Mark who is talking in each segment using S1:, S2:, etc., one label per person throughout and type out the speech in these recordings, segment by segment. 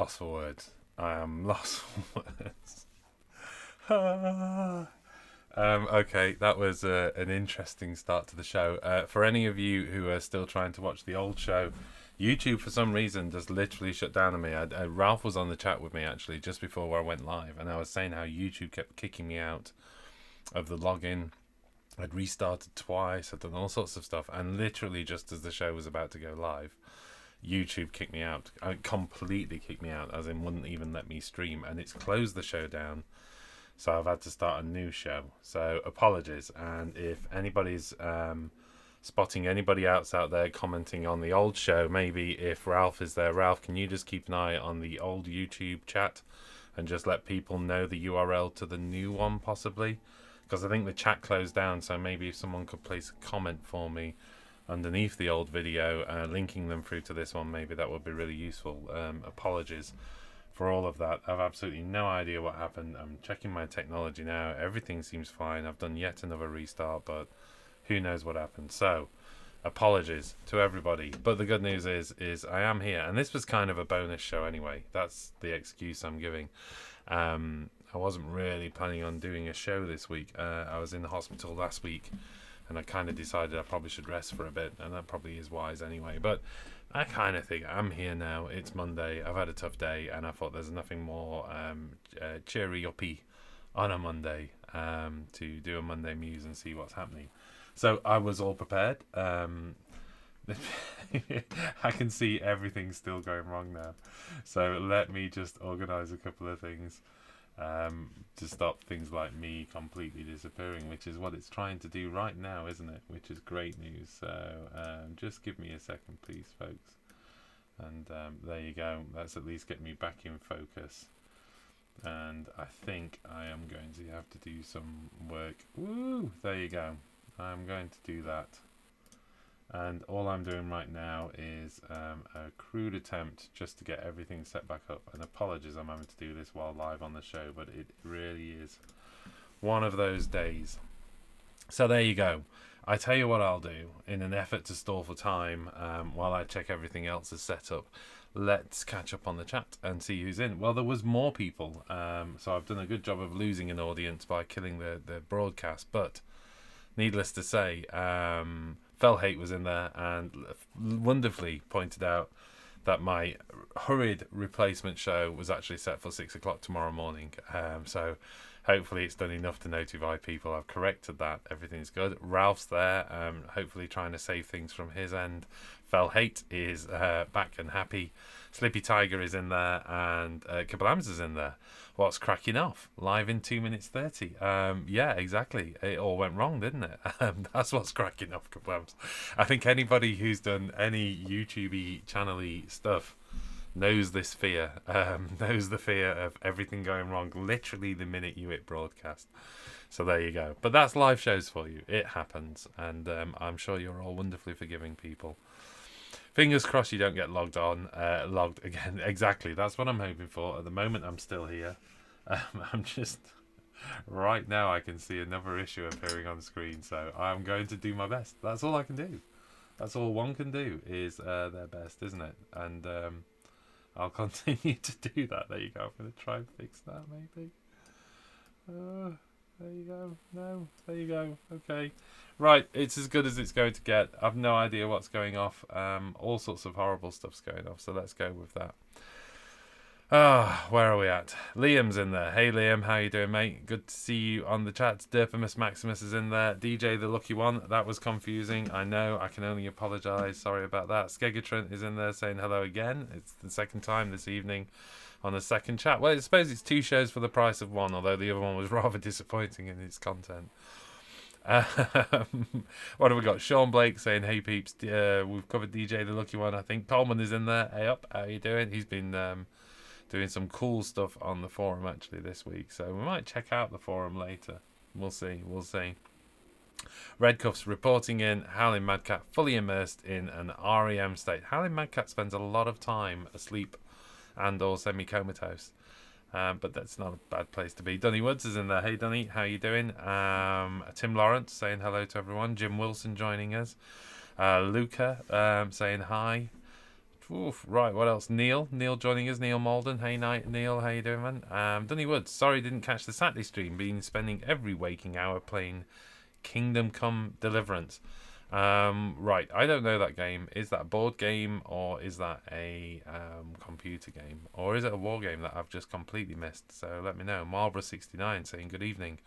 S1: lost for words. I am lost for words. Okay, that was an interesting start to the show. For any of you who are still trying to watch the old show, YouTube for some reason just literally shut down on me. Ralph was on the chat with me actually just before I went live, and I was saying how YouTube kept kicking me out of the login. I'd restarted twice, I'd done all sorts of stuff, and literally just as the show was about to go live, YouTube kicked me out. It completely kicked me out, as in wouldn't even let me stream, and it's closed the show down. So I've had to start a new show. So apologies, and if anybody's spotting anybody else out there commenting on the old show, maybe if Ralph is there, Ralph, can you just keep an eye on the old YouTube chat and just let people know the URL to the new one possibly? Because I think the chat closed down, so maybe if someone could place a comment for me underneath the old video, linking them through to this one, maybe that would be really useful. Apologies for all of that. I've absolutely no idea what happened. I'm checking my technology now. Everything seems fine. I've done yet another restart, but who knows what happened. So apologies to everybody, but the good news is I am here, and this was kind of a bonus show anyway. That's the excuse I'm giving. I wasn't really planning on doing a show this week. I was in the hospital last week, and I kind of decided I probably should rest for a bit, and that probably is wise anyway. But I kind of think I'm here now. It's Monday. I've had a tough day, and I thought there's nothing more cheery uppy on a Monday to do a Monday Muse and see what's happening. So I was all prepared. I can see everything still going wrong now. So let me just organise a couple of things to stop things like me completely disappearing, which is what it's trying to do right now, isn't it? Which is great news. So just give me a second, please, folks. And there you go. That's at least get me back in focus. And I think I am going to have to do some work. Woo! There you go. I'm going to do that. And all I'm doing right now is a crude attempt just to get everything set back up. And apologies I'm having to do this while live on the show, but it really is one of those days. So there you go. I tell you what I'll do, in an effort to stall for time while I check everything else is set up. Let's catch up on the chat and see who's in. Well, there was more people, so I've done a good job of losing an audience by killing the broadcast, but needless to say, Felhate was in there and wonderfully pointed out that my hurried replacement show was actually set for 6 o'clock tomorrow morning. So hopefully it's done enough to notify people. I've corrected that. Everything's good. Ralph's there, hopefully trying to save things from his end. Felhate is back and happy. Slippy Tiger is in there, and Kablams is in there. What's cracking off? Live in 2 minutes 30. Yeah, exactly. It all went wrong, didn't it? That's what's cracking off, Kablams. I think anybody who's done any YouTube-y, channel-y stuff knows this fear. Knows the fear of everything going wrong literally the minute you hit broadcast. So there you go. But that's live shows for you. It happens. And I'm sure you're all wonderfully forgiving people. Fingers crossed you don't get logged again. Exactly. That's what I'm hoping for. At the moment, I'm still here. I'm just... Right now, I can see another issue appearing on the screen. So I'm going to do my best. That's all I can do. That's all one can do is their best, isn't it? And I'll continue to do that. There you go. I'm going to try and fix that, maybe. There you go. No, there you go. Okay. Right, it's as good as it's going to get. I've no idea what's going off. All sorts of horrible stuff's going off, so let's go with that. Where are we at? Liam's in there. Hey Liam, how you doing, mate? Good to see you on the chat. Derpimus Maximus is in there. DJ the Lucky One, that was confusing. I know, I can only apologise. Sorry about that. Skegatrant is in there saying hello again. It's the second time this evening on the second chat. Well, I suppose it's 2 shows for the price of 1, although the other one was rather disappointing in its content. What have we got? Sean Blake saying, hey peeps, we've covered DJ the Lucky One. I think Coleman is in there. Hey up, how you doing? He's been doing some cool stuff on the forum actually this week, so we might check out the forum later. We'll see. Red Cuffs reporting in. Howling Madcat fully immersed in an REM state. Howling Madcat spends a lot of time asleep and or semi-comatose. But that's not a bad place to be. Dunny Woods is in there. Hey Dunny, how you doing? Tim Lawrence saying hello to everyone. Jim Wilson joining us. Luca saying hi. Oof, right, what else? Neil joining us. Neil Malden. Hey, night, Neil. How you doing, man? Dunny Woods. Sorry, didn't catch the Saturday stream. Been spending every waking hour playing Kingdom Come Deliverance. Right, I don't know that game. Is that a board game or is that a computer game? Or is it a war game that I've just completely missed? So let me know. Marlborough69 saying good evening.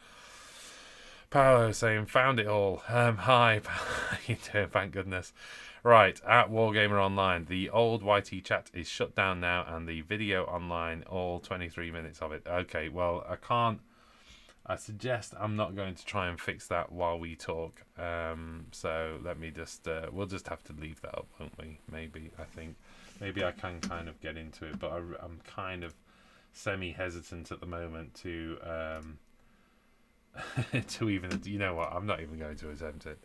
S1: Paolo saying found it all. Hi, how you doing? Thank goodness. Right, at Wargamer Online, the old YT chat is shut down now and the video online, all 23 minutes of it. Okay, well, I suggest I'm not going to try and fix that while we talk. So let me just, we'll just have to leave that up, won't we? Maybe, I think. Maybe I can kind of get into it, but I'm kind of semi-hesitant at the moment to to even, you know what, I'm not even going to attempt it.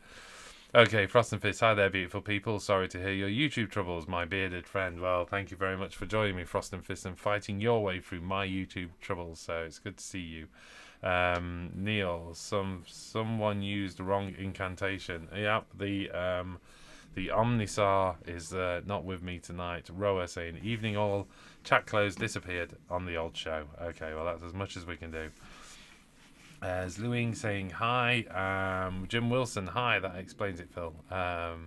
S1: Okay, Frost and Fist, hi there, beautiful people. Sorry to hear your YouTube troubles, my bearded friend. Well, thank you very much for joining me, Frost and Fist, and fighting your way through my YouTube troubles. So it's good to see you. Neil, someone used the wrong incantation. Yep, the Omnisar is not with me tonight. Roa saying, evening all, chat closed, disappeared on the old show. Okay, well, that's as much as we can do. Zluing saying hi. Jim Wilson, hi. That explains it, Phil. The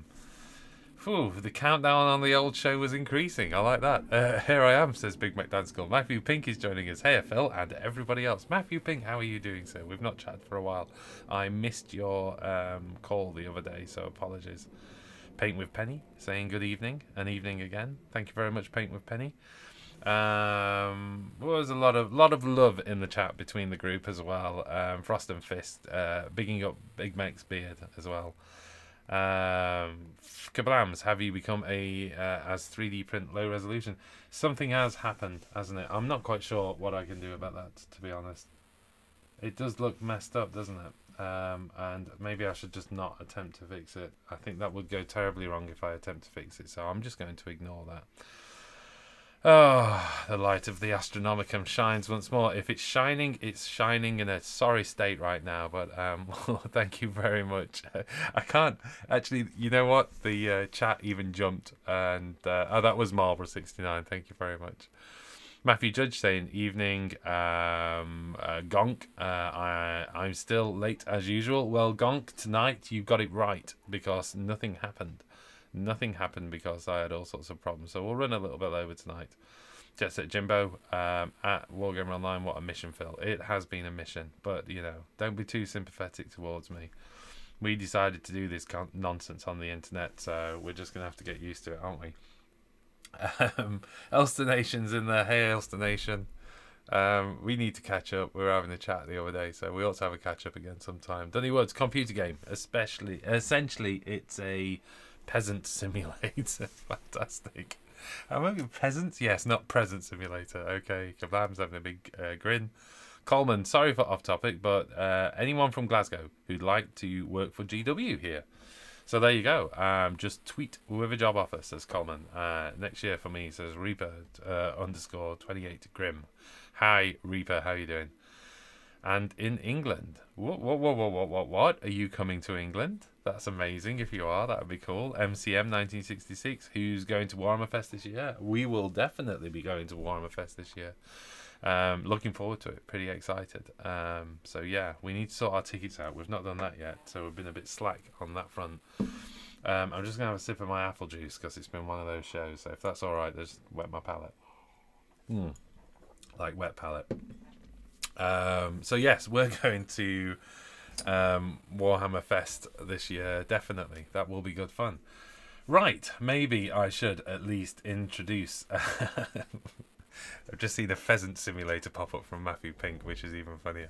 S1: countdown on the old show was increasing. I like that. Here I am, says Big Mac Dance School. Matthew Pink is joining us. Hey, Phil, and everybody else. Matthew Pink, how are you doing, sir? We've not chatted for a while. I missed your call the other day, so apologies. Paint with Penny saying good evening and evening again. Thank you very much, Paint with Penny. There's a lot of love in the chat between the group as well. Frost and Fist bigging up Big Mac's beard as well. Kablams, have you become as 3D print low resolution? Something has happened, hasn't it? I'm not quite sure what I can do about that, to be honest. It does look messed up, doesn't it? And maybe I should just not attempt to fix it. I think that would go terribly wrong if I attempt to fix it, so I'm just going to ignore that. Oh, the light of the Astronomicum shines once more. If it's shining in a sorry state right now, but well, thank you very much. I can't actually, you know what? The chat even jumped, and that was Marlborough69. Thank you very much. Matthew Judge saying, evening, Gonk, I'm still late as usual. Well, Gonk, tonight you got it right, because nothing happened. Nothing happened because I had all sorts of problems. So we'll run a little bit over tonight. Jet Set Jimbo, at Wargamer Online, what a mission, Phil. It has been a mission, but, you know, don't be too sympathetic towards me. We decided to do this nonsense on the internet, so we're just going to have to get used to it, aren't we? Elster Nation's in there. Hey, Elster Nation. We need to catch up. We were having a chat the other day, so we ought to have a catch up again sometime. Dunny Woods, computer game. Essentially, it's a peasant simulator. Fantastic. Am I peasants? Yes, not present simulator. Okay, Kablam's having a big grin. Coleman, sorry for off topic, but anyone from Glasgow who'd like to work for GW here? So there you go. Just tweet with a job offer, says Coleman. Next year for me, says Reaper _28 Grim. Hi, Reaper, how you doing? And in England. What? Are you coming to England? That's amazing. If you are, that would be cool. MCM 1966. Who's going to Warhammer Fest this year? We will definitely be going to Warhammer Fest this year. Looking forward to it. Pretty excited. So yeah, we need to sort our tickets out. We've not done that yet, so we've been a bit slack on that front. I'm just going to have a sip of my apple juice because it's been one of those shows. So if that's all right, just wet my palate. Like wet palate. So yes, we're going to Warhammer Fest this year. Definitely, that will be good fun. Right, maybe I should at least introduce. I've just seen a pheasant simulator pop up from Matthew Pink, which is even funnier.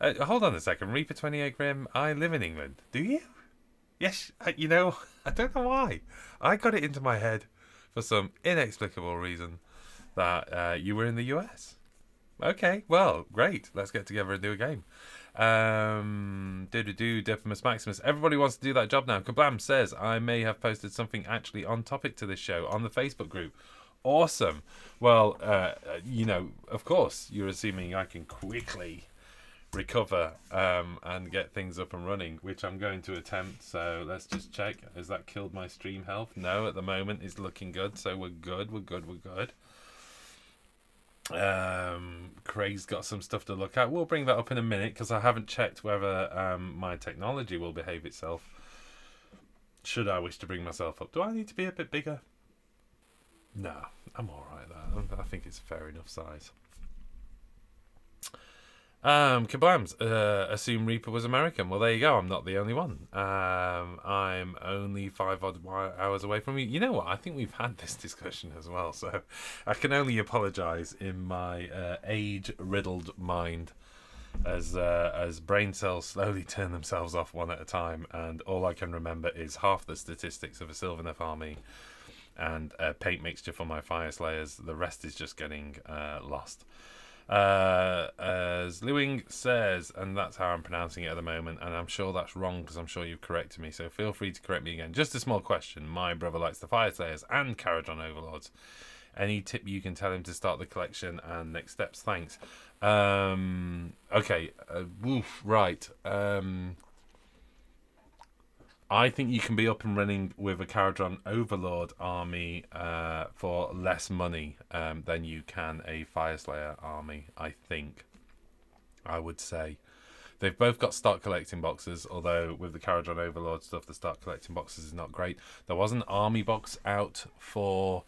S1: Hold on a second, Reaper 28 Grim. I live in England. Do you? Yes. You know, I don't know why. I got it into my head for some inexplicable reason that you were in the US. Okay, well, great. Let's get together and do a game. Defimus Maximus. Everybody wants to do that job now. Kablam says, I may have posted something actually on topic to this show on the Facebook group. Awesome. Well, you know, of course, you're assuming I can quickly recover and get things up and running, which I'm going to attempt. So let's just check. Has that killed my stream health? No, at the moment it's looking good. So we're good. Craig's got some stuff to look at. We'll bring that up in a minute because I haven't checked whether my technology will behave itself should I wish to bring myself up. Do I need to be a bit bigger? No, I'm alright there. I think it's fair enough size. Kablams, assume Reaper was American. Well, there you go. I'm not the only one. I'm only 5 odd hours away from you. You know what? I think we've had this discussion as well, so I can only apologise in my age-riddled mind as brain cells slowly turn themselves off one at a time, and all I can remember is half the statistics of a Sylvaneth army and a paint mixture for my Fire Slayers. The rest is just getting lost. As Lewing says, and that's how I'm pronouncing it at the moment, and I'm sure that's wrong because I'm sure you've corrected me, so feel free to correct me again. Just a small question. My brother likes the Fire Slayers and Caradron Overlords. Any tip you can tell him to start the collection and next steps? Thanks. Okay. Right. I think you can be up and running with a Caradron Overlord army for less money than you can a Fire Slayer army, I think. I would say. They've both got start collecting boxes, although with the Caradron Overlord stuff, the start collecting boxes is not great. There was an army box out for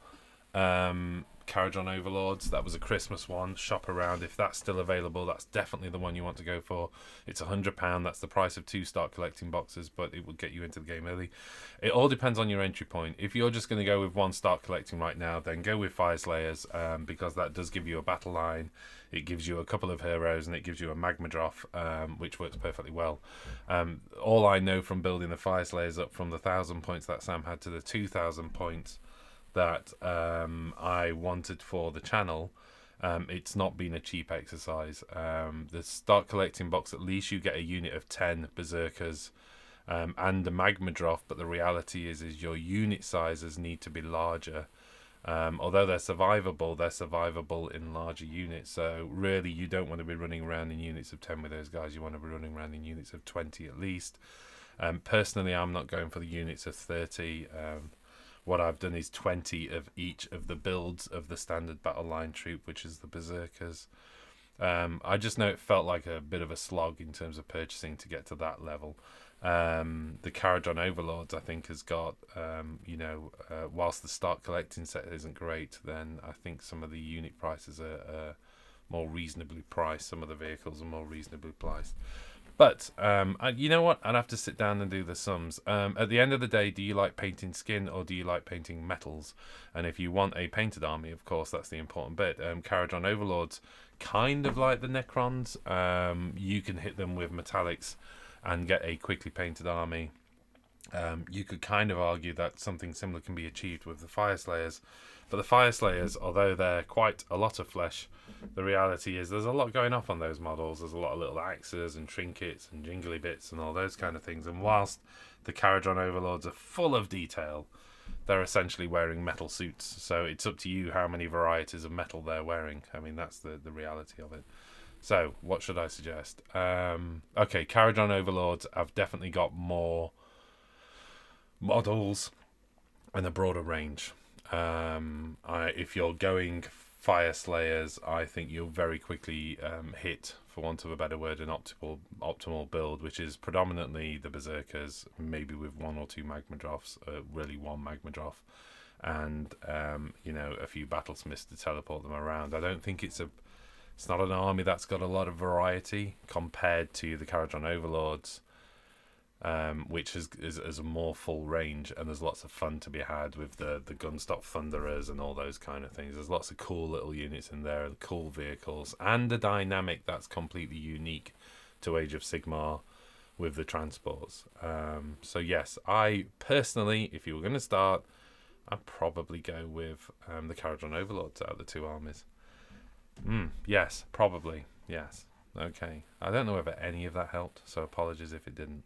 S1: Caradron Overlords. That was a Christmas one. Shop around. If that's still available, that's definitely the one you want to go for. It's £100. That's the price of 2 start collecting boxes, but it will get you into the game early. It all depends on your entry point. If you're just going to go with 1 start collecting right now, then go with Fire Slayers, because that does give you a battle line. It gives you a couple of heroes, and it gives you a Magma Droff, which works perfectly well. All I know from building the Fire Slayers up from the 1,000 points that Sam had to the 2,000 points that I wanted for the channel, it's not been a cheap exercise. The start collecting box, at least you get a unit of 10 Berserkers and a Magma Droff, but the reality is your unit sizes need to be larger. Although they're survivable in larger units, so really you don't want to be running around in units of 10 with those guys. You want to be running around in units of 20 at least. Personally, I'm not going for the units of 30. What I've done is 20 of each of the builds of the standard battle line troop, which is the Berserkers. I just know it felt like a bit of a slog in terms of purchasing to get to that level. The Caradron Overlords, I think, has got, whilst the start collecting set isn't great, then I think some of the unit prices are more reasonably priced. Some of the vehicles are more reasonably priced. But, you know what? I'd have to sit down and do the sums. At the end of the day, do you like painting skin or do you like painting metals? And if you want a painted army, of course, that's the important bit. Caradron Overlords, kind of like the Necrons. You can hit them with metallics and get a quickly painted army. You could kind of argue that something similar can be achieved with the Fire Slayers. But the Fire Slayers, although they're quite a lot of flesh, the reality is there's a lot going off on those models. There's a lot of little axes and trinkets and jingly bits and all those kind of things. And whilst the Caradron Overlords are full of detail, they're essentially wearing metal suits. So it's up to you how many varieties of metal they're wearing. I mean, that's the reality of it. So what should I suggest? Okay, Caradron Overlords have definitely got more models and a broader range. If you're going Fire Slayers, I think you'll very quickly hit, for want of a better word, an optimal build, which is predominantly the Berserkers, maybe with 1 or 2 Magma Droffs, really 1 Magma Droff, and a few Battlesmiths to teleport them around. I don't think it's not an army that's got a lot of variety compared to the Caradron Overlords, which is a more full range, and there's lots of fun to be had with the Gunstock Thunderers and all those kind of things. There's lots of cool little units in there, and cool vehicles, and a dynamic that's completely unique to Age of Sigmar with the transports. So yes, I personally, if you were going to start, I'd probably go with the Caradron Overlords out of the 2 armies. Yes, probably. Yes. Okay. I don't know whether any of that helped, so apologies if it didn't.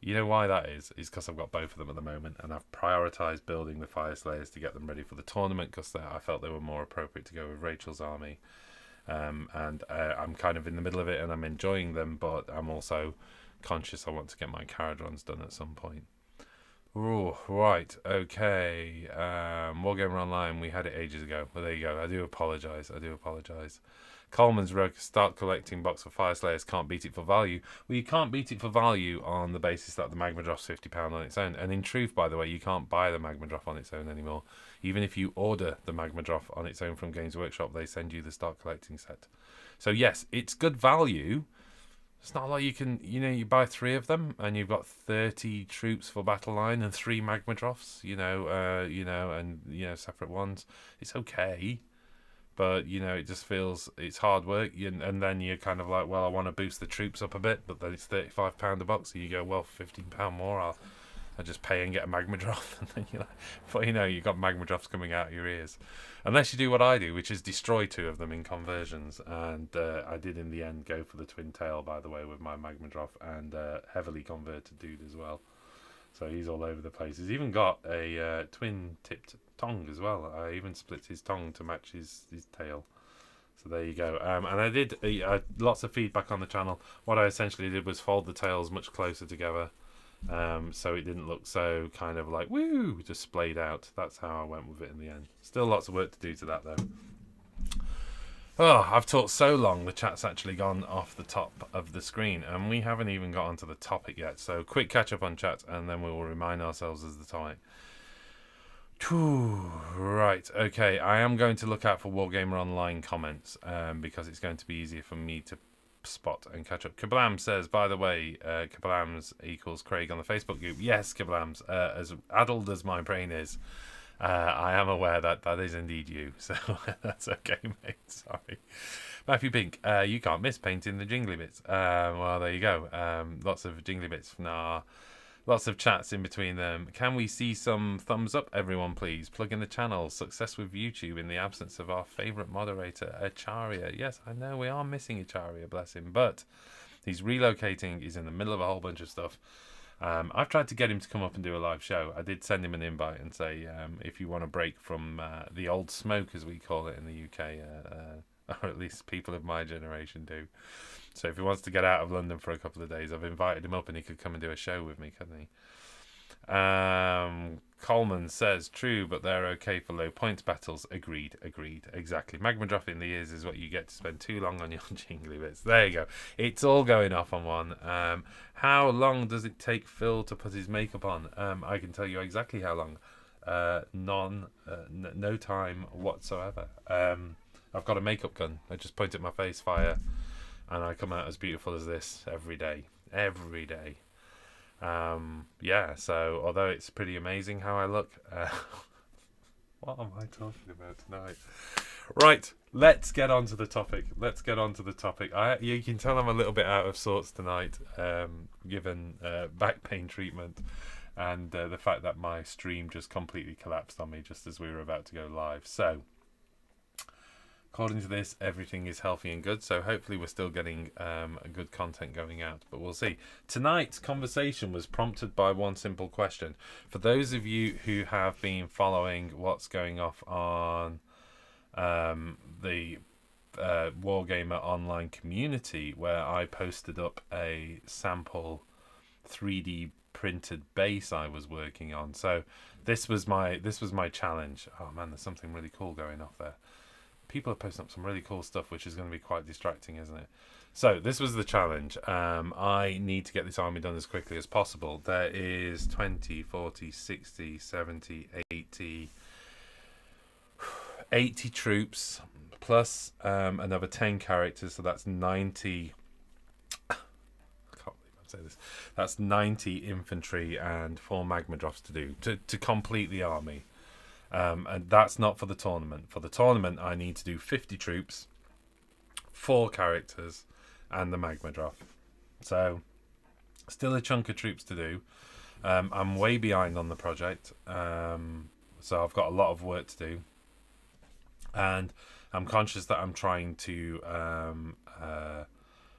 S1: You know why that is? It's because I've got both of them at the moment, and I've prioritised building the Fire Slayers to get them ready for the tournament, because I felt they were more appropriate to go with Rachel's army. and I'm kind of in the middle of it and I'm enjoying them, but I'm also conscious I want to get my Caradrons done at some point. Oh, right, okay. Wargamer Online, we had it ages ago. Well, there you go. I do apologise. Coleman's Rogue, start collecting box of Fire Slayers, can't beat it for value. Well, you can't beat it for value on the basis that the Magma Drop's £50 on its own. And in truth, by the way, you can't buy the Magma Drop on its own anymore. Even if you order the Magma Drop on its own from Games Workshop, they send you the start collecting set. So yes, it's good value. It's not like you can, you buy 3 of them and you've got 30 troops for battle line and 3 Magma Drops, and separate ones. It's okay. But, it just feels it's hard work. And then you're kind of like, well, I want to boost the troops up a bit, but then it's £35 a box. So you go, well, £15 more, I'll just pay and get a Magma Drop. And then you're like, but you've got Magma Drops coming out of your ears. Unless you do what I do, which is destroy 2 of them in conversions. And I did in the end go for the twin tail, by the way, with my Magma Drop and heavily converted dude as well. So he's all over the place. He's even got a twin-tipped tongue as well. I even split his tongue to match his tail. So there you go. And I did lots of feedback on the channel. What I essentially did was fold the tails much closer together, so it didn't look so kind of like woo, just splayed out. That's how I went with it in the end. Still lots of work to do to that though. Oh, I've talked so long, the chat's actually gone off the top of the screen, and we haven't even got onto the topic yet. So quick catch up on chat, and then we will remind ourselves as the topic. Right, okay. I am going to look out for Wargamer Online comments, because it's going to be easier for me to spot and catch up. Kablam says, by the way, Kablams equals Craig on the Facebook group. Yes, Kablams, as addled as my brain is, I am aware that is indeed you, so that's okay, mate. Sorry. Matthew Pink, you can't miss painting the jingly bits. Well, there you go. Lots of jingly bits. Nah, lots of chats in between them. Can we see some thumbs up, everyone, please? Plug in the channel. Success with YouTube in the absence of our favourite moderator, Acharya. Yes, I know we are missing Acharya, bless him, but he's relocating. He's in the middle of a whole bunch of stuff. I've tried to get him to come up and do a live show. I did send him an invite and say, if you want to break from the old smoke, as we call it in the UK, or at least people of my generation do. So if he wants to get out of London for a couple of days, I've invited him up and he could come and do a show with me, couldn't he? Coleman says, true, but they're okay for low points battles. Agreed, exactly. Magma Drop in the ears is what you get to spend too long on your jingly bits. There you go. It's all going off on one. How long does it take Phil to put his makeup on? I can tell you exactly how long. No time whatsoever. I've got a makeup gun. I just point at my face, fire, and I come out as beautiful as this every day. Yeah, so although it's pretty amazing how I look, what am I talking about tonight? Right, let's get on to the topic. You can tell I'm a little bit out of sorts tonight, given back pain treatment and the fact that my stream just completely collapsed on me just as we were about to go live. So according to this, everything is healthy and good, so hopefully we're still getting a good content going out, but we'll see. Tonight's conversation was prompted by one simple question. For those of you who have been following what's going off on the Wargamer Online community, where I posted up a sample 3D printed base I was working on. So this was my challenge. Oh man, there's something really cool going off there. People are posting up some really cool stuff, which is going to be quite distracting, isn't it? So this was the challenge. I need to get this army done as quickly as possible. There is 20, 40, 60, 70, 80 troops, plus another 10 characters, so that's 90. I can't believe I'm saying this. That's 90 infantry and 4 magma drops to do to complete the army. And that's not for the tournament. For the tournament, I need to do 50 troops, 4 characters, and the magma drop. So, still a chunk of troops to do. I'm way behind on the project, so I've got a lot of work to do. And I'm conscious that I'm trying to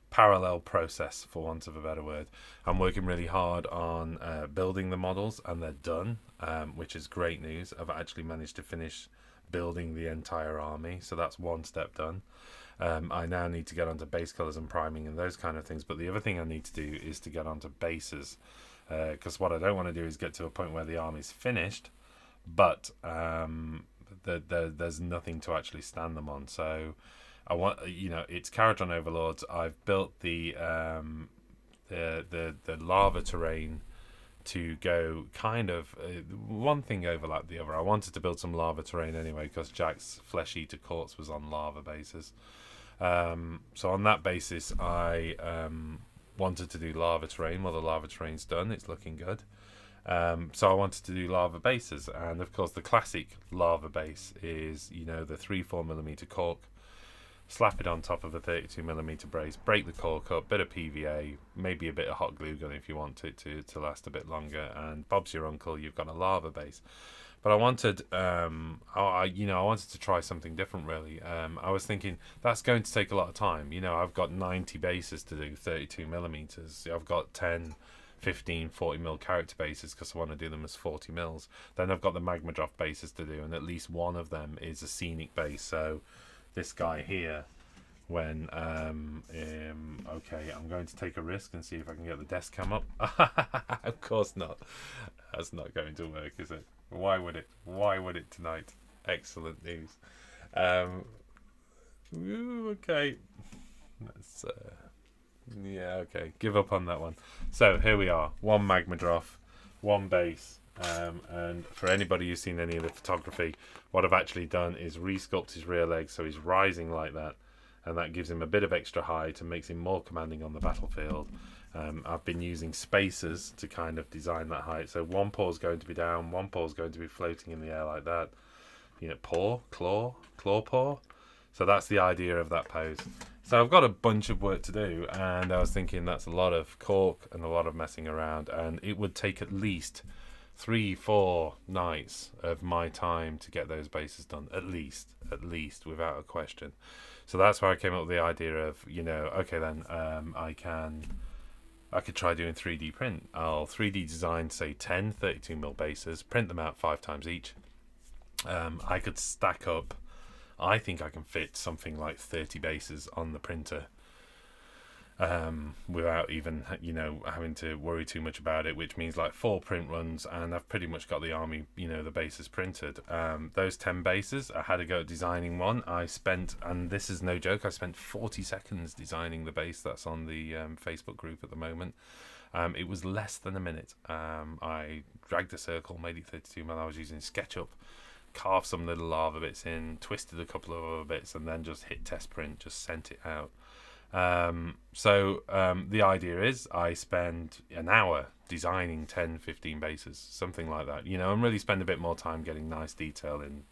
S1: parallel process, for want of a better word. I'm working really hard on building the models, and they're done, which is great news. I've actually managed to finish building the entire army, so that's one step done. I now need to get onto base colors and priming and those kind of things. But the other thing I need to do is to get onto bases, because what I don't want to do is get to a point where the army's finished, but there's nothing to actually stand them on. So I want, it's Caradron Overlords. I've built the lava terrain to go kind of one thing overlapped the other. I wanted to build some lava terrain anyway because Jack's Flesh Eater Courts was on lava bases. So on that basis, I wanted to do lava terrain. Well, the lava terrain's done. It's looking good. So I wanted to do lava bases, and of course the classic lava base is the 3-4mm cork. Slap it on top of a 32mm brace, break the cork up, bit of PVA, maybe a bit of hot glue gun if you want it to last a bit longer, and Bob's your uncle, you've got a lava base. But I wanted, I wanted to try something different really. I was thinking that's going to take a lot of time. I've got 90 bases to do, 32mm. I've got 10, 15, 40mm character bases because I want to do them as 40mm. Then I've got the magma drop bases to do, and at least one of them is a scenic base. So this guy here, when okay, I'm going to take a risk and see if I can get the desk cam up. Of course not. That's not going to work, is it? Why would it tonight? Excellent news. Okay, let's okay, give up on that one. So here we are, one magma drop, one base. And for anybody who's seen any of the photography, what I've actually done is re-sculpt his rear legs so he's rising like that, and that gives him a bit of extra height and makes him more commanding on the battlefield. I've been using spacers to kind of design that height, so one paw's going to be down, one paw's going to be floating in the air like that. Claw paw. So that's the idea of that pose. So I've got a bunch of work to do, and I was thinking that's a lot of cork and a lot of messing around, and it would take at least 3-4 nights of my time to get those bases done, at least, without a question. So that's where I came up with the idea of, okay then, I could try doing 3D print. I'll 3D design, say 10 32mm bases, print them out 5 times each. I could stack up, I think I can fit something like 30 bases on the printer, without even having to worry too much about it, which means like 4 print runs, and I've pretty much got the army, the bases printed. Those 10 bases, I had to go designing one. I spent, and this is no joke, I spent 40 seconds designing the base that's on the Facebook group at the moment. It was less than a minute. I dragged a circle, made it 32mm. I was using SketchUp, carved some little lava bits in, twisted a couple of other bits, and then just hit test print, just sent it out. The idea is I spend an hour designing 10-15 bases, something like that, and really spend a bit more time getting nice detail in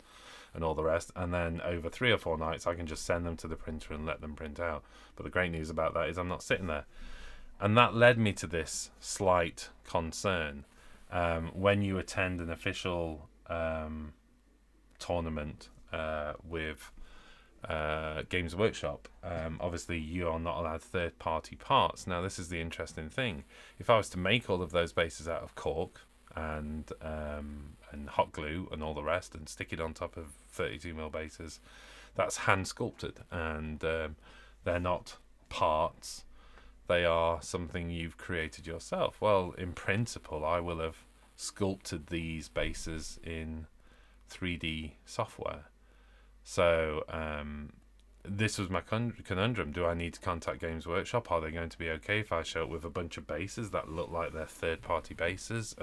S1: and all the rest, and then over 3 or 4 nights I can just send them to the printer and let them print out. But the great news about that is I'm not sitting there, and that led me to this slight concern. When you attend an official tournament with Games Workshop, obviously you are not allowed third-party parts. Now this is the interesting thing. If I was to make all of those bases out of cork and hot glue and all the rest and stick it on top of 32mm bases, that's hand sculpted, and they're not parts, they are something you've created yourself. Well, in principle I will have sculpted these bases in 3D software. So this was my conundrum. Do I need to contact Games Workshop? Are they going to be okay if I show up with a bunch of bases that look like they're third-party bases,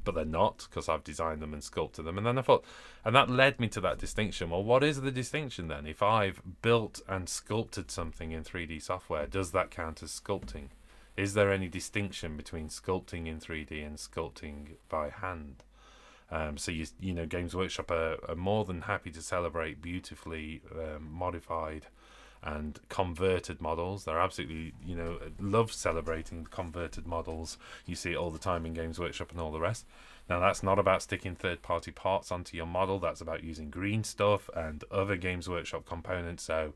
S1: but they're not, because I've designed them and sculpted them? And then I thought, and that led me to that distinction. Well, what is the distinction then? If I've built and sculpted something in 3D software, does that count as sculpting? Is there any distinction between sculpting in 3D and sculpting by hand? So Games Workshop are more than happy to celebrate beautifully modified and converted models. They're absolutely, love celebrating converted models. You see it all the time in Games Workshop and all the rest. Now that's not about sticking third-party parts onto your model. That's about using green stuff and other Games Workshop components. So,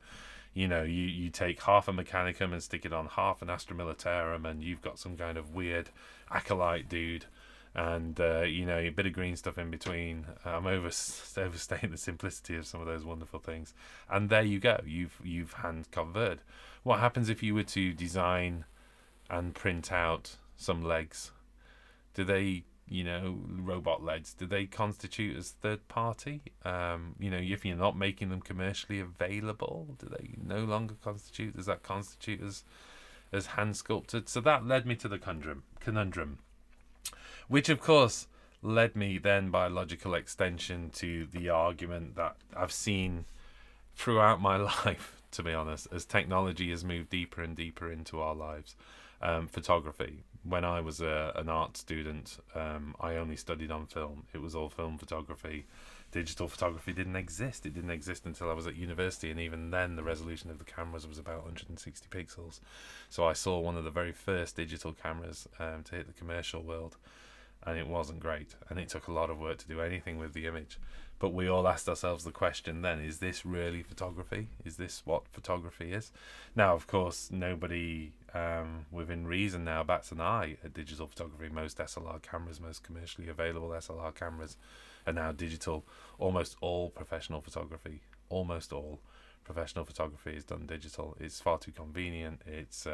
S1: you take half a Mechanicum and stick it on half an Astra Militarum, and you've got some kind of weird acolyte dude. and a bit of green stuff in between. I'm overstating the simplicity of some of those wonderful things, and there you go. You've hand converted. What happens if you were to design and print out some legs? Do they, robot legs, do they constitute as third party? If you're not making them commercially available, do they no longer constitute? Does that constitute as hand sculpted? So that led me to the conundrum, which of course led me then by logical extension to the argument that I've seen throughout my life, to be honest, as technology has moved deeper and deeper into our lives. Photography. When I was an art student, I only studied on film. It was all film photography. Digital photography didn't exist. It didn't exist until I was at university, and even then the resolution of the cameras was about 160 pixels. So I saw one of the very first digital cameras to hit the commercial world, and it wasn't great, and it took a lot of work to do anything with the image. But we all asked ourselves the question then, is this really photography? Is this what photography is? Now, of course, nobody within reason now bats an eye at digital photography. Most SLR cameras, most commercially available SLR cameras are now digital. Almost all professional photography is done digital. It's far too convenient. It's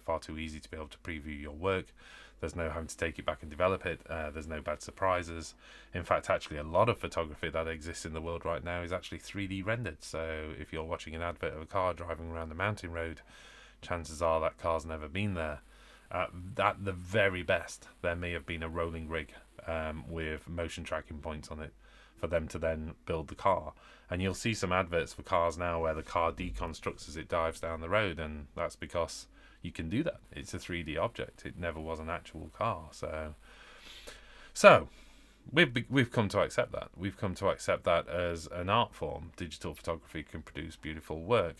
S1: far too easy to be able to preview your work. There's no having to take it back and develop it. There's no bad surprises. In fact, actually, a lot of photography that exists in the world right now is actually 3D rendered. So if you're watching an advert of a car driving around a mountain road, chances are that car's never been there. At the very best, there may have been a rolling rig with motion tracking points on it for them to then build the car. And you'll see some adverts for cars now where the car deconstructs as it dives down the road, and that's because you can do that. It's a 3D object. It never was an actual car. So we've come to accept that. We've come to accept that as an art form. Digital photography can produce beautiful work.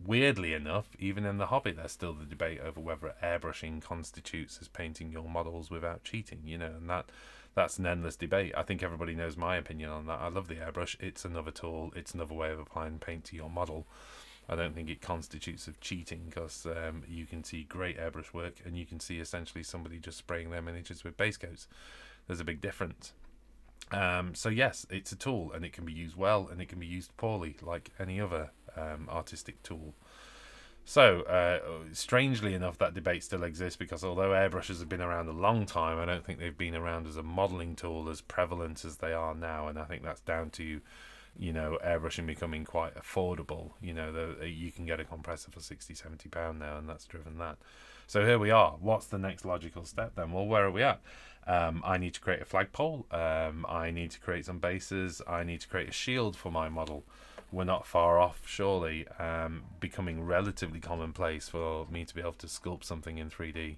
S1: Weirdly enough, even in the hobby, there's still the debate over whether airbrushing constitutes as painting your models without cheating, and that's an endless debate. I think everybody knows my opinion on that. I love the airbrush. It's another tool. It's another way of applying paint to your model. I don't think it constitutes of cheating, because you can see great airbrush work and you can see essentially somebody just spraying their miniatures with base coats. There's a big difference. So yes, it's a tool, and it can be used well and it can be used poorly, like any other artistic tool. So strangely enough, that debate still exists, because although airbrushes have been around a long time, I don't think they've been around as a modelling tool as prevalent as they are now. And I think that's down to airbrushing becoming quite affordable. You can get a compressor for £60-70 now, and that's driven that. So here we are. What's the next logical step then? Well, where are we at? I need to create a flagpole. I need to create some bases. I need to create a shield for my model. We're not far off, surely, becoming relatively commonplace for me to be able to sculpt something in 3D.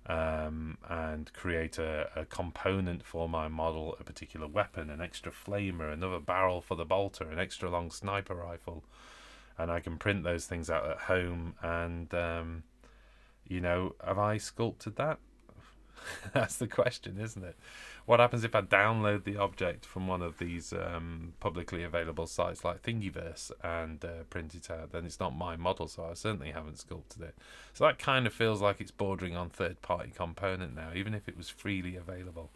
S1: And create a component for my model, a particular weapon, an extra flamer, another barrel for the bolter, an extra long sniper rifle, and I can print those things out at home. And have I sculpted that? That's the question, isn't it? What happens if I download the object from one of these publicly available sites like Thingiverse and print it out? Then it's not my model, so I certainly haven't sculpted it. So that kind of feels like it's bordering on third-party component now, even if it was freely available.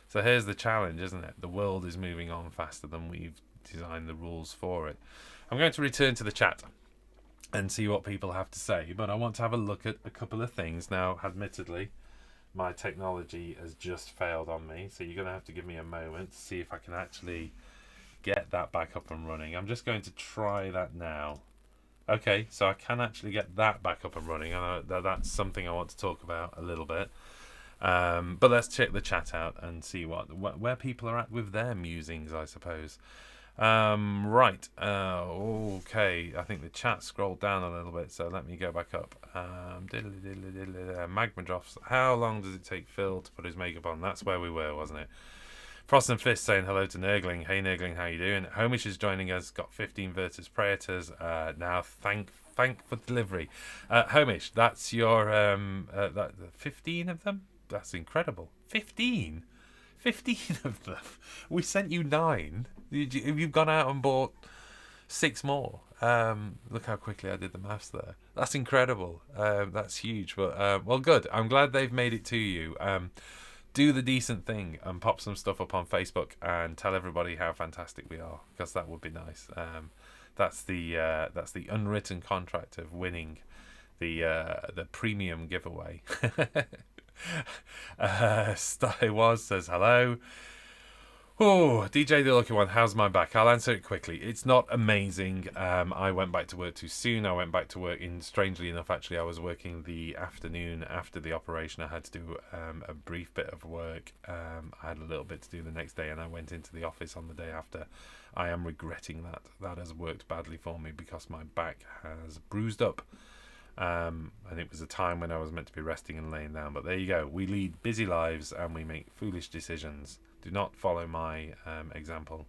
S1: So here's the challenge, isn't it? The world is moving on faster than we've designed the rules for it. I'm going to return to the chat and see what people have to say, but I want to have a look at a couple of things. Now, admittedly, my technology has just failed on me, so you're going to have to give me a moment to see if I can actually get that back up and running. I'm just going to try that now. Okay, so I can actually get that back up and running, and that's something I want to talk about a little bit. But let's check the chat out and see where people are at with their musings, I suppose. Right. Okay. I think the chat scrolled down a little bit, so let me go back up. Magma Drops. How long does it take Phil to put his makeup on? That's where we were, wasn't it? Frost and Fist saying hello to Nurgling. Hey Nurgling, how you doing? Homish is joining us. Got 15 Virtus Praetors. Now thank for delivery. Homish, that's your 15 of them. That's incredible. 15 of them. We sent you 9. You've gone out and bought 6 more. Look how quickly I did the maths there. That's incredible. That's huge. But well, good. I'm glad they've made it to you. do the decent thing and pop some stuff up on Facebook and tell everybody how fantastic we are, because that would be nice. That's the unwritten contract of winning the premium giveaway. Stay was says hello. Oh, DJ the Lucky One, how's my back? I'll answer it quickly. It's not amazing. I went back to work too soon. I went back to work strangely enough, actually, I was working the afternoon after the operation. I had to do a brief bit of work. I had a little bit to do the next day, and I went into the office on the day after. I am regretting that. That has worked badly for me because my back has bruised up. And it was a time when I was meant to be resting and laying down. But there you go. We lead busy lives and we make foolish decisions. Do not follow my example.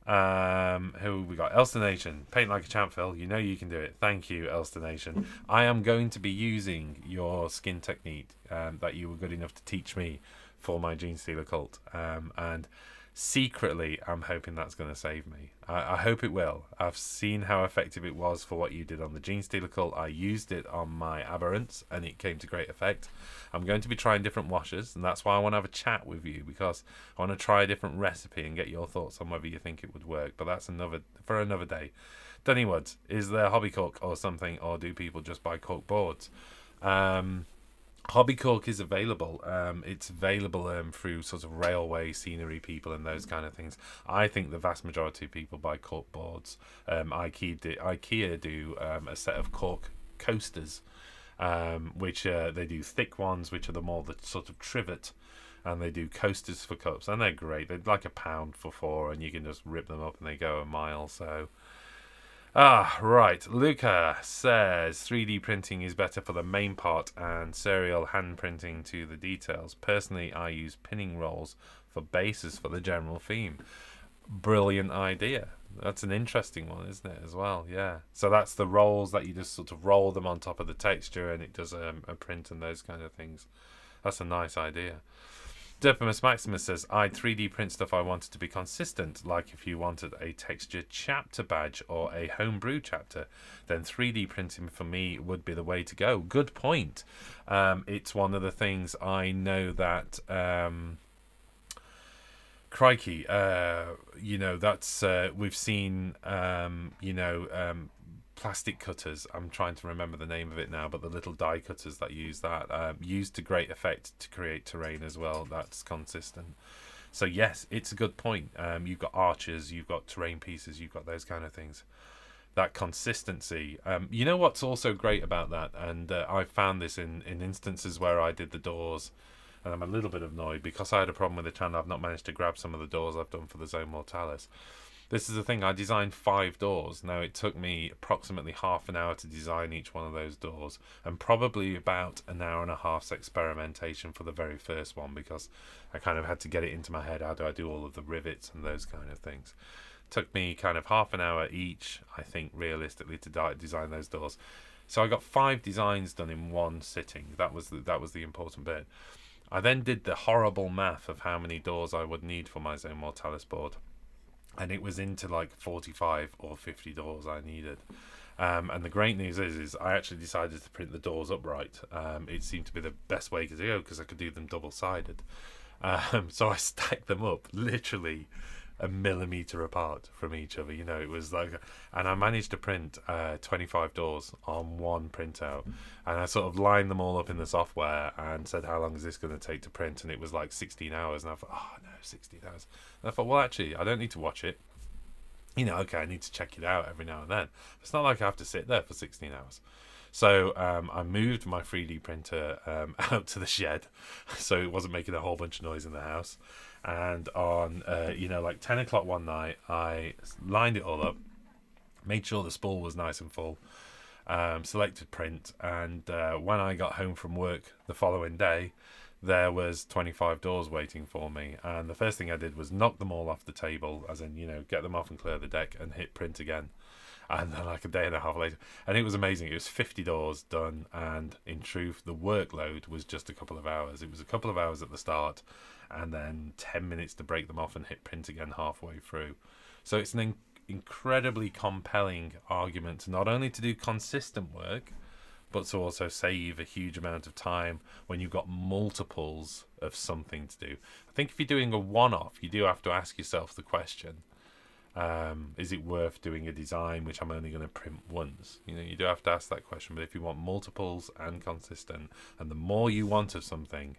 S1: Who we got? Elster Nation. Paint like a champ, Phil. You know you can do it. Thank you, Elster Nation. I am going to be using your skin technique that you were good enough to teach me for my Gene Stealer cult. And secretly, I'm hoping that's going to save me. I hope it will. I've seen how effective it was for what you did on the Gene Stealer cult. I used it on my Aberrants, and it came to great effect. I'm going to be trying different washes, and that's why I want to have a chat with you, because I want to try a different recipe and get your thoughts on whether you think it would work. But that's for another day. Dunny Woods, is there hobby cork or something, or do people just buy cork boards? Hobby cork is available. It's available through sort of railway scenery people and those kind of things. I think the vast majority of people buy cork boards. IKEA do a set of cork coasters, which they do thick ones, which are the sort of trivet, and they do coasters for cups, and they're great. They're like £1 for 4, and you can just rip them up and they go a mile. So. Right. Luca says 3D printing is better for the main part and serial hand printing to the details. Personally, I use pinning rolls for bases for the general theme. Brilliant idea. That's an interesting one, isn't it, as well? Yeah. So that's the rolls that you just sort of roll them on top of the texture and it does a print and those kind of things. That's a nice idea. Derpimus Maximus says, I'd 3D print stuff I wanted to be consistent, like if you wanted a textured chapter badge or a homebrew chapter, then 3D printing for me would be the way to go. Good point. It's one of the things I know that... crikey, that's we've seen, plastic cutters. I'm trying to remember the name of it now, but the little die cutters that use that used to great effect to create terrain as well. That's consistent. So yes, it's a good point. You've got archers, you've got terrain pieces, you've got those kind of things. That consistency. You know what's also great about that, and I found this in instances where I did the doors, and I'm a little bit annoyed because I had a problem with the channel. I've not managed to grab some of the doors I've done for the Zone Mortalis. This is the thing, I designed 5 doors. Now, it took me approximately half an hour to design each one of those doors, and probably about an hour and a half's experimentation for the very first one, because I kind of had to get it into my head. How do I do all of the rivets and those kind of things? Took me kind of half an hour each, I think, realistically, to design those doors. So I got 5 designs done in one sitting. That was the important bit. I then did the horrible math of how many doors I would need for my Zone Mortalis board. And it was into like 45 or 50 doors I needed. And the great news is I actually decided to print the doors upright. It seemed to be the best way to go because I could do them double-sided. So I stacked them up literally a millimetre apart from each other. It was like... And I managed to print 25 doors on one printout. And I sort of lined them all up in the software and said, how long is this going to take to print? And it was like 16 hours. And I thought, oh no, 16 hours. And I thought, well, actually, I don't need to watch it. Okay, I need to check it out every now and then. It's not like I have to sit there for 16 hours. So I moved my 3D printer out to the shed, so it wasn't making a whole bunch of noise in the house. And on, like 10 o'clock one night, I lined it all up, made sure the spool was nice and full, selected print, and when I got home from work the following day, there was 25 doors waiting for me. And the first thing I did was knock them all off the table, as in, get them off and clear the deck, and hit print again. And then like a day and a half later, and it was amazing. It was 50 doors done, and in truth, the workload was just a couple of hours. It was a couple of hours at the start, and then 10 minutes to break them off and hit print again halfway through. So it's an incredibly compelling argument, not only to do consistent work, but to also save a huge amount of time when you've got multiples of something to do. I think if you're doing a one-off, you do have to ask yourself the question, is it worth doing a design which I'm only going to print once? You do have to ask that question. But if you want multiples and consistent, and the more you want of something,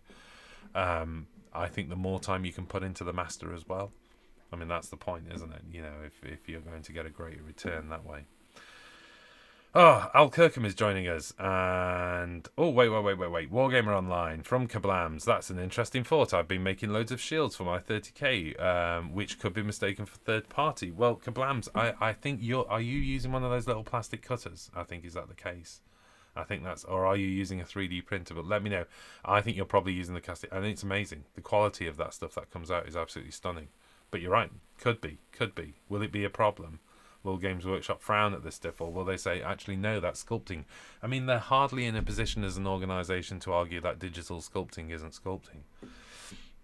S1: I think the more time you can put into the master as well. I mean, that's the point, isn't it? If you're going to get a greater return that way. Oh, Al Kirkham is joining us, and wait. Wargamer Online from Kablams. That's an interesting thought. I've been making loads of shields for my 30k, which could be mistaken for third party. Well, Kablams, I think are you using one of those little plastic cutters? I think, is that the case? I think or are you using a 3D printer? But let me know. I think you're probably using the casting. I think it's amazing. The quality of that stuff that comes out is absolutely stunning. But you're right. Could be. Will it be a problem? Will Games Workshop frown at this stuff, or will they say, actually, no, that's sculpting? I mean, they're hardly in a position as an organisation to argue that digital sculpting isn't sculpting.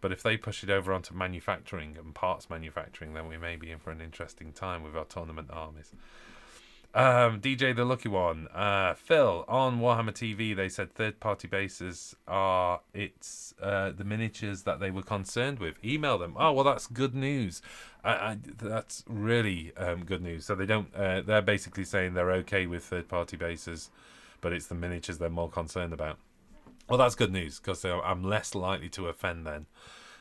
S1: But if they push it over onto manufacturing and parts manufacturing, then we may be in for an interesting time with our tournament armies. DJ the Lucky One, Phil, on Warhammer TV, they said third-party bases are the miniatures that they were concerned with. Email them. Oh, well, that's good news. That's really good news. So they don't. They're basically saying they're okay with third-party bases, but it's the miniatures they're more concerned about. Well, that's good news, because I'm less likely to offend then,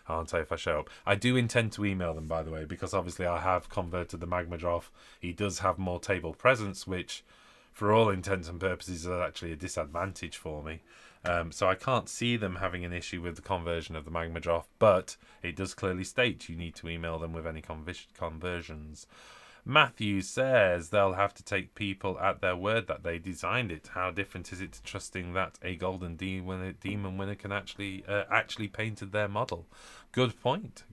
S1: aren't I, if I show up. I do intend to email them, by the way, because obviously I have converted the Magmadroth. He does have more table presence, which for all intents and purposes is actually a disadvantage for me. So I can't see them having an issue with the conversion of the Magmadroth, but it does clearly state you need to email them with any conversions. Matthew says they'll have to take people at their word that they designed it. How different is it to trusting that a golden demon winner can actually painted their model? Good point.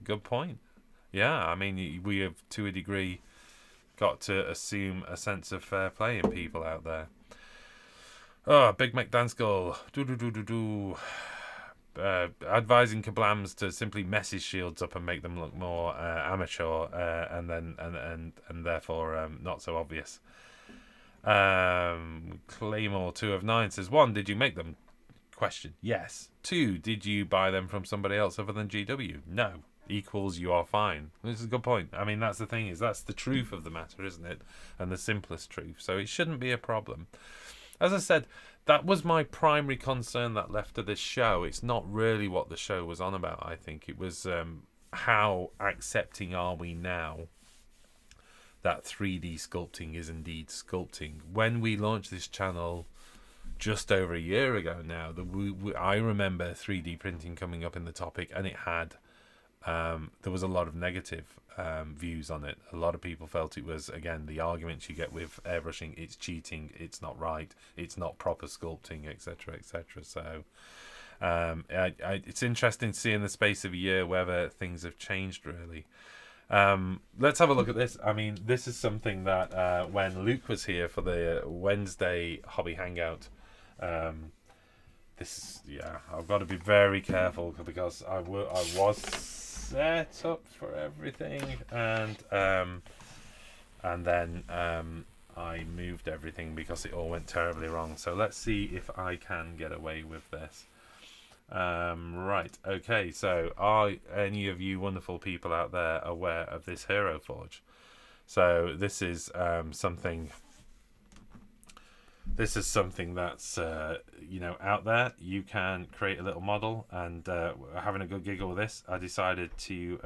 S1: Yeah, I mean, we have, to a degree, got to assume a sense of fair play in people out there. Oh, Big Mac Danskull. Advising Kablams to simply mess his shields up and make them look more amateur, and therefore not so obvious. Claymore 2 of 9 says, 1, did you make them? Question, yes. 2, did you buy them from somebody else other than GW? No. Equals you are fine. This is a good point. I mean, that's the thing, is that's the truth of the matter, isn't it? And the simplest truth. So it shouldn't be a problem. As I said, that was my primary concern that left of this show. It's not really what the show was on about, I think. It was how accepting are we now that 3D sculpting is indeed sculpting. When we launched this channel just over a year ago now, I remember 3D printing coming up in the topic, and it had there was a lot of negative views on it. A lot of people felt it was, again, the arguments you get with airbrushing, it's cheating, it's not right, it's not proper sculpting, etc, etc. So it's interesting to see in the space of a year whether things have changed, really. Let's have a look at this. I mean, this is something that when Luke was here for the Wednesday hobby hangout, I've got to be very careful, because I was set up for everything, and then I moved everything because it all went terribly wrong. So let's see if I can get away with this. Right, okay, so are any of you wonderful people out there aware of this Hero Forge? So this is something that's out there. You can create a little model, and having a good giggle with this, I decided to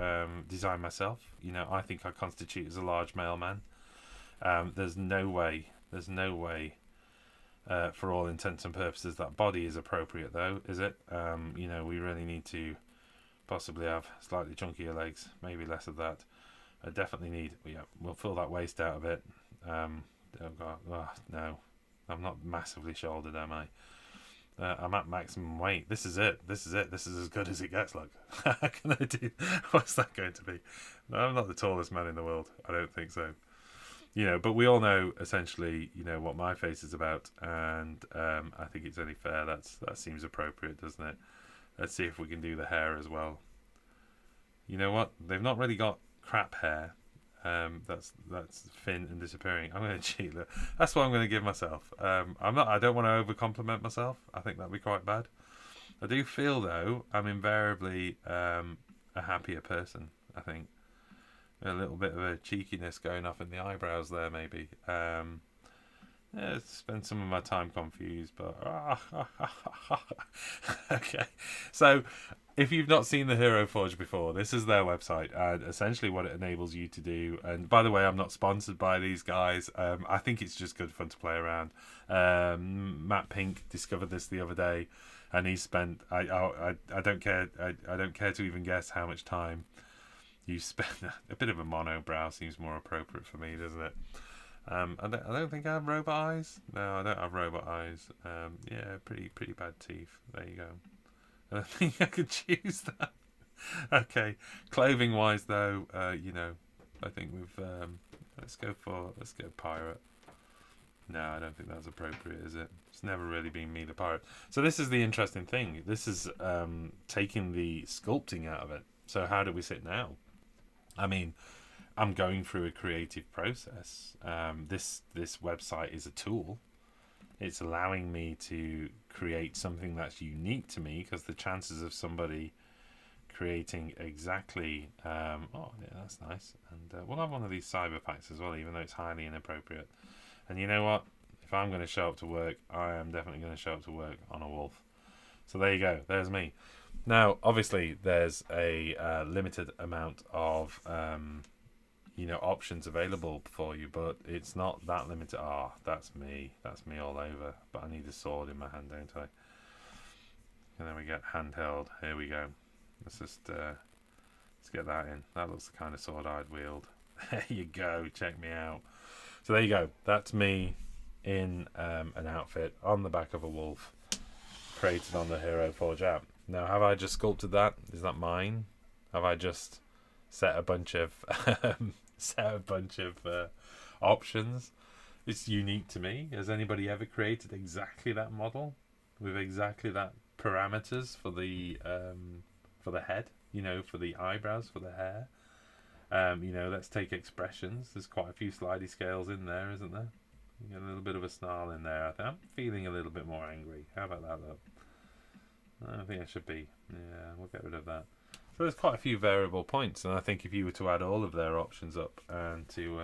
S1: design myself. I think I constitute as a large male man. There's no way for all intents and purposes that body is appropriate, though, is it? We really need to possibly have slightly chunkier legs, maybe less of that. I definitely need, we'll fill that waist out a bit. No, I'm not massively shouldered, am I? I'm at maximum weight. This is it. This is as good as it gets. Look, how can I do? What's that going to be? No, I'm not the tallest man in the world. I don't think so. But we all know essentially, what my face is about, and I think it's only fair. That seems appropriate, doesn't it? Let's see if we can do the hair as well. You know what? They've not really got crap hair. That's thin and disappearing. I'm going to cheat that. That's what I'm going to give myself. I don't want to over compliment myself. I think that'd be quite bad. I do feel though I'm invariably a happier person. I think a little bit of a cheekiness going off in the eyebrows there, maybe. Yeah, spend some of my time confused, but okay. So, if you've not seen the Hero Forge before, this is their website, and essentially what it enables you to do. And by the way, I'm not sponsored by these guys. I think it's just good fun to play around. Matt Pink discovered this the other day, and he spent. I don't care. I don't care to even guess how much time you spend. A bit of a monobrow seems more appropriate for me, doesn't it? I don't think I have robot eyes. No, I don't have robot eyes. Yeah, pretty bad teeth. There you go. I don't think I could choose that. Okay, clothing wise though, I think we've let's go pirate. No, I don't think that's appropriate, is it? It's never really been me the pirate. So this is the interesting thing. This is taking the sculpting out of it. So how do we sit now? I mean, I'm going through a creative process. This website is a tool. It's allowing me to create something that's unique to me, because the chances of somebody creating exactly oh yeah, that's nice. And we'll have one of these cyber packs as well, even though it's highly inappropriate. And you know what, if I'm going to show up to work, I am definitely going to show up to work on a wolf. So there you go, there's me. Now obviously there's a limited amount of options available for you, but it's not that limited. That's me all over. But I need a sword in my hand, don't I? And then we get handheld. Here we go. Let's get that in. That looks the kind of sword I'd wield. There you go, check me out. So there you go, that's me in an outfit on the back of a wolf, created on the Hero Forge app. Now, have I just sculpted that? Is that mine? Have I just set a bunch of options? It's unique to me. Has anybody ever created exactly that model with exactly that parameters for the head, for the eyebrows, for the hair? Let's take expressions. There's quite a few slidey scales in there, isn't there? You get a little bit of a snarl in there. I'm feeling a little bit more angry. How about that, though? I don't think I should be. Yeah, we'll get rid of that. So there's quite a few variable points, and I think if you were to add all of their options up and to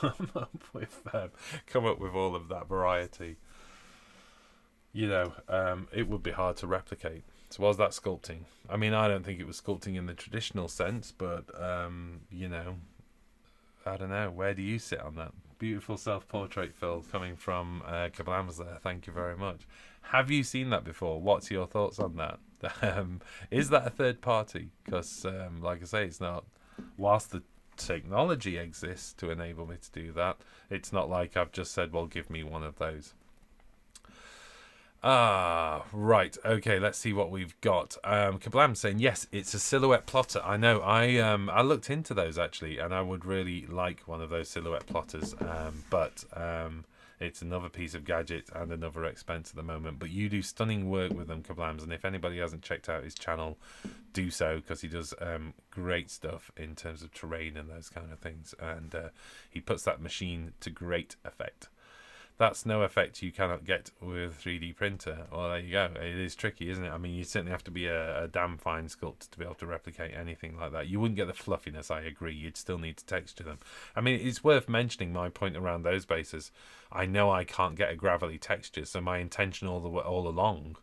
S1: come up with all of that variety, it would be hard to replicate. So was that sculpting? I mean, I don't think it was sculpting in the traditional sense, but I don't know. Where do you sit on that? Beautiful self-portrait, Phil, coming from Kablam's there. Thank you very much. Have you seen that before? What's your thoughts on that? Is that a third party? Because, like I say, it's not. Whilst the technology exists to enable me to do that, it's not like I've just said, well, give me one of those. Right. Okay, let's see what we've got. Kablam saying, yes, it's a silhouette plotter. I know. I looked into those, actually, and I would really like one of those silhouette plotters. But it's another piece of gadget and another expense at the moment. But you do stunning work with them, Kablams, and if anybody hasn't checked out his channel, do so, because he does great stuff in terms of terrain and those kind of things. And he puts that machine to great effect. That's no effect you cannot get with a 3D printer. Well, there you go. It is tricky, isn't it? I mean, you certainly have to be a damn fine sculptor to be able to replicate anything like that. You wouldn't get the fluffiness, I agree. You'd still need to texture them. I mean, it's worth mentioning my point around those bases. I know I can't get a gravelly texture, so my intention all along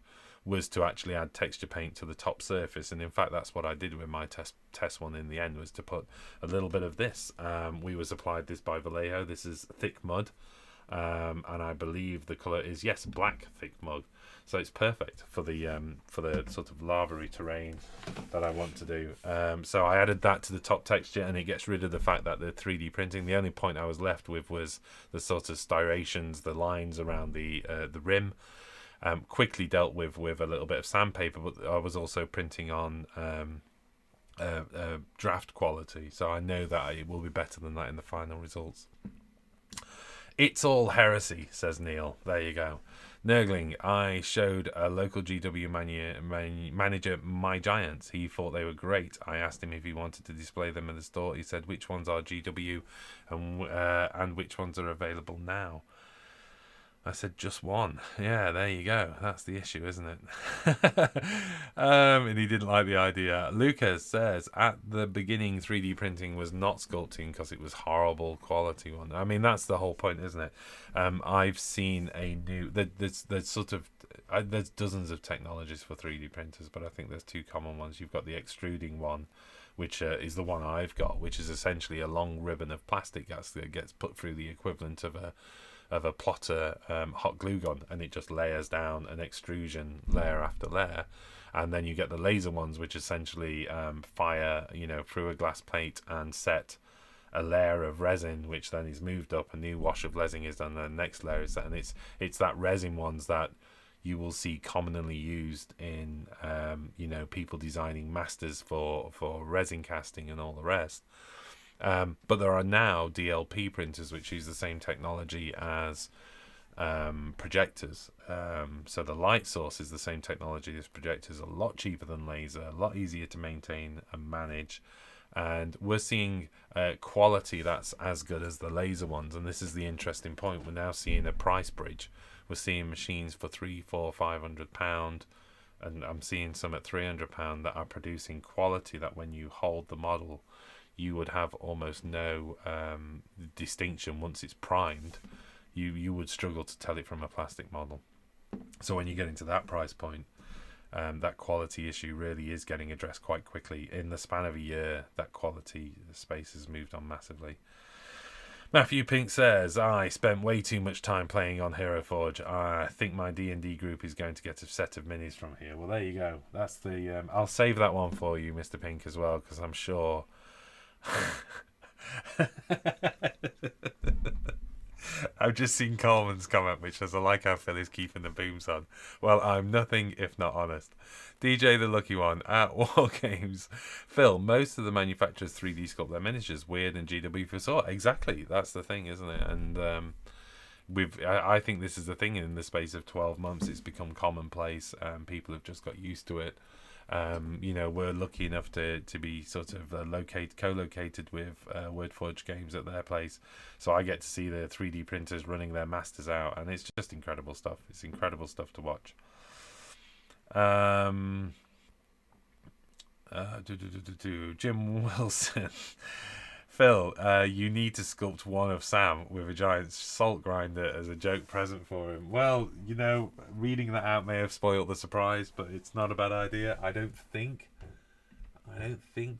S1: was to actually add texture paint to the top surface, and in fact that's what I did with my test one in the end, was to put a little bit of this. We was applied this by Vallejo. This is thick mud. And I believe the colour is, yes, black thick mud, so it's perfect for the sort of lavary terrain that I want to do. So I added that to the top texture, and it gets rid of the fact that the 3D printing, the only point I was left with was the sort of striations, the lines around the rim. Quickly dealt with a little bit of sandpaper, but I was also printing on draft quality, so I know that it will be better than that in the final results. It's all heresy, says Neil. There you go. Nurgling, I showed a local GW manager my giants. He thought they were great. I asked him if he wanted to display them in the store. He said which ones are GW and which ones are available now. I said just one. Yeah, there you go. That's the issue, isn't it? And he didn't like the idea. Lucas says at the beginning 3D printing was not sculpting because it was horrible quality one. I mean, that's the whole point, isn't it? I've seen a new there's sort of there's dozens of technologies for 3D printers, but I think there's two common ones. You've got the extruding one, which is the one I've got, which is essentially a long ribbon of plastic that gets put through the equivalent of a plotter hot glue gun, and it just layers down an extrusion layer after layer. And then you get the laser ones, which essentially fire through a glass plate and set a layer of resin, which then is moved up, a new wash of resin is done, and the next layer is set. And it's that resin ones that you will see commonly used in people designing masters for resin casting and all the rest. But there are now DLP printers which use the same technology as projectors. So the light source is the same technology as projectors, a lot cheaper than laser, a lot easier to maintain and manage. And we're seeing quality that's as good as the laser ones. And this is the interesting point. We're now seeing a price bridge. We're seeing machines for £300, £400, £500, and I'm seeing some at £300 that are producing quality that when you hold the model, you would have almost no distinction once it's primed. You would struggle to tell it from a plastic model. So when you get into that price point, that quality issue really is getting addressed quite quickly. In the span of a year, that quality space has moved on massively. Matthew Pink says, I spent way too much time playing on Hero Forge. I think my D&D group is going to get a set of minis from here. Well, there you go. That's the. I'll save that one for you, Mr. Pink, as well, because I'm sure. I've just seen Coleman's comment, which says, I like how Phil is keeping the booms on. Well, I'm nothing if not honest. DJ the Lucky One at War Games. Phil, most of the manufacturers 3D sculpt their miniatures. Weird and GW foresaw. Exactly, that's the thing, isn't it? And I think this is the thing. In the space of 12 months, it's become commonplace. People have just got used to it. We're lucky enough to be sort of co-located with Wordforge Games at their place, so I get to see the 3D printers running their masters out, and it's just incredible stuff. It's incredible stuff to watch. Jim Wilson. Phil, you need to sculpt one of Sam with a giant salt grinder as a joke present for him. Well, reading that out may have spoiled the surprise, but it's not a bad idea. I don't think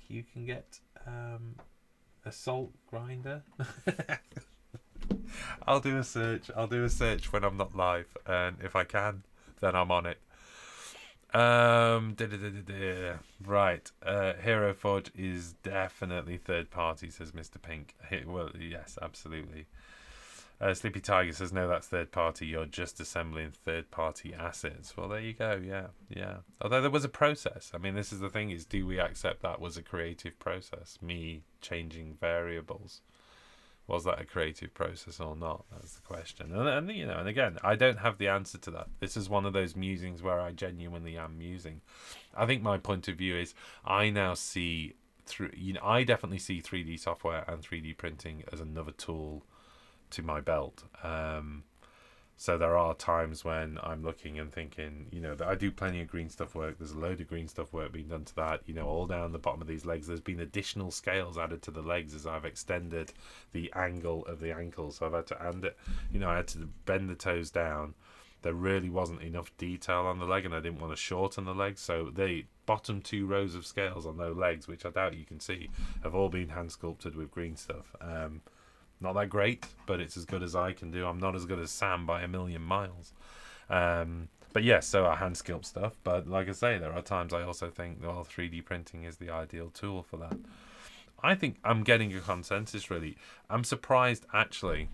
S1: you can get a salt grinder. I'll do a search when I'm not live, and if I can, then I'm on it. Right. Hero Forge is definitely third party, says Mr. Pink. Well, yes, absolutely. Sleepy Tiger says, no, that's third party. You're just assembling third party assets. Well, there you go. Yeah. Although there was a process. I mean, this is the thing, is do we accept that was a creative process? Me changing variables. Was that a creative process or not? That's the question. And again, I don't have the answer to that. This is one of those musings where I genuinely am musing. I think my point of view is I now see I definitely see 3D software and 3D printing as another tool to my belt. So there are times when I'm looking and thinking, that I do plenty of green stuff work. There's a load of green stuff work being done to that, all down the bottom of these legs. There's been additional scales added to the legs as I've extended the angle of the ankles. So I've had to I had to bend the toes down. There really wasn't enough detail on the leg, and I didn't want to shorten the legs. So the bottom 2 rows of scales on those legs, which I doubt you can see, have all been hand sculpted with green stuff. Not that great, but it's as good as I can do. I'm not as good as Sam by a million miles. But yes, so I hand sculpt stuff. But like I say, there are times I also think, 3D printing is the ideal tool for that. I think I'm getting a consensus, really. I'm surprised, actually,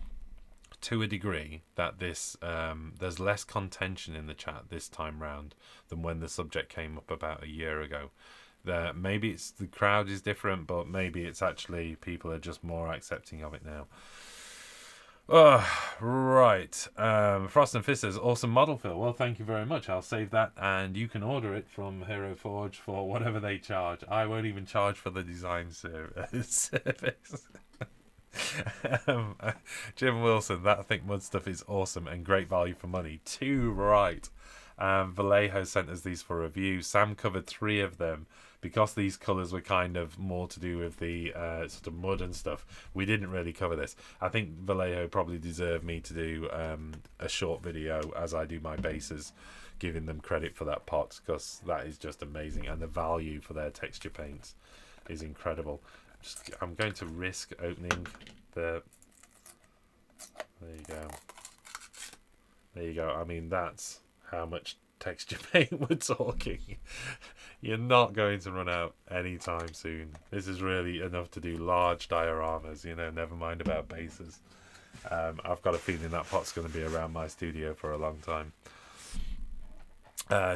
S1: to a degree, that there's less contention in the chat this time round than when the subject came up about a year ago. Maybe it's the crowd is different, but maybe it's actually people are just more accepting of it now. Right. Frost and Fist says, awesome model, Phil. Well, thank you very much. I'll save that, and you can order it from Hero Forge for whatever they charge. I won't even charge for the design service. um, Jim Wilson, that Think Mud stuff is awesome and great value for money. Too right. Vallejo sent us these for review. Sam covered 3 of them. Because these colours were kind of more to do with the sort of mud and stuff, we didn't really cover this. I think Vallejo probably deserved me to do a short video as I do my bases, giving them credit for that pot, because that is just amazing, and the value for their texture paints is incredible. I'm going to risk opening the... There you go. There you go. I mean, that's how much texture paint we're talking. You're not going to run out anytime soon. This is really enough to do large dioramas, you know, never mind about bases. I've got a feeling that pot's going to be around my studio for a long time.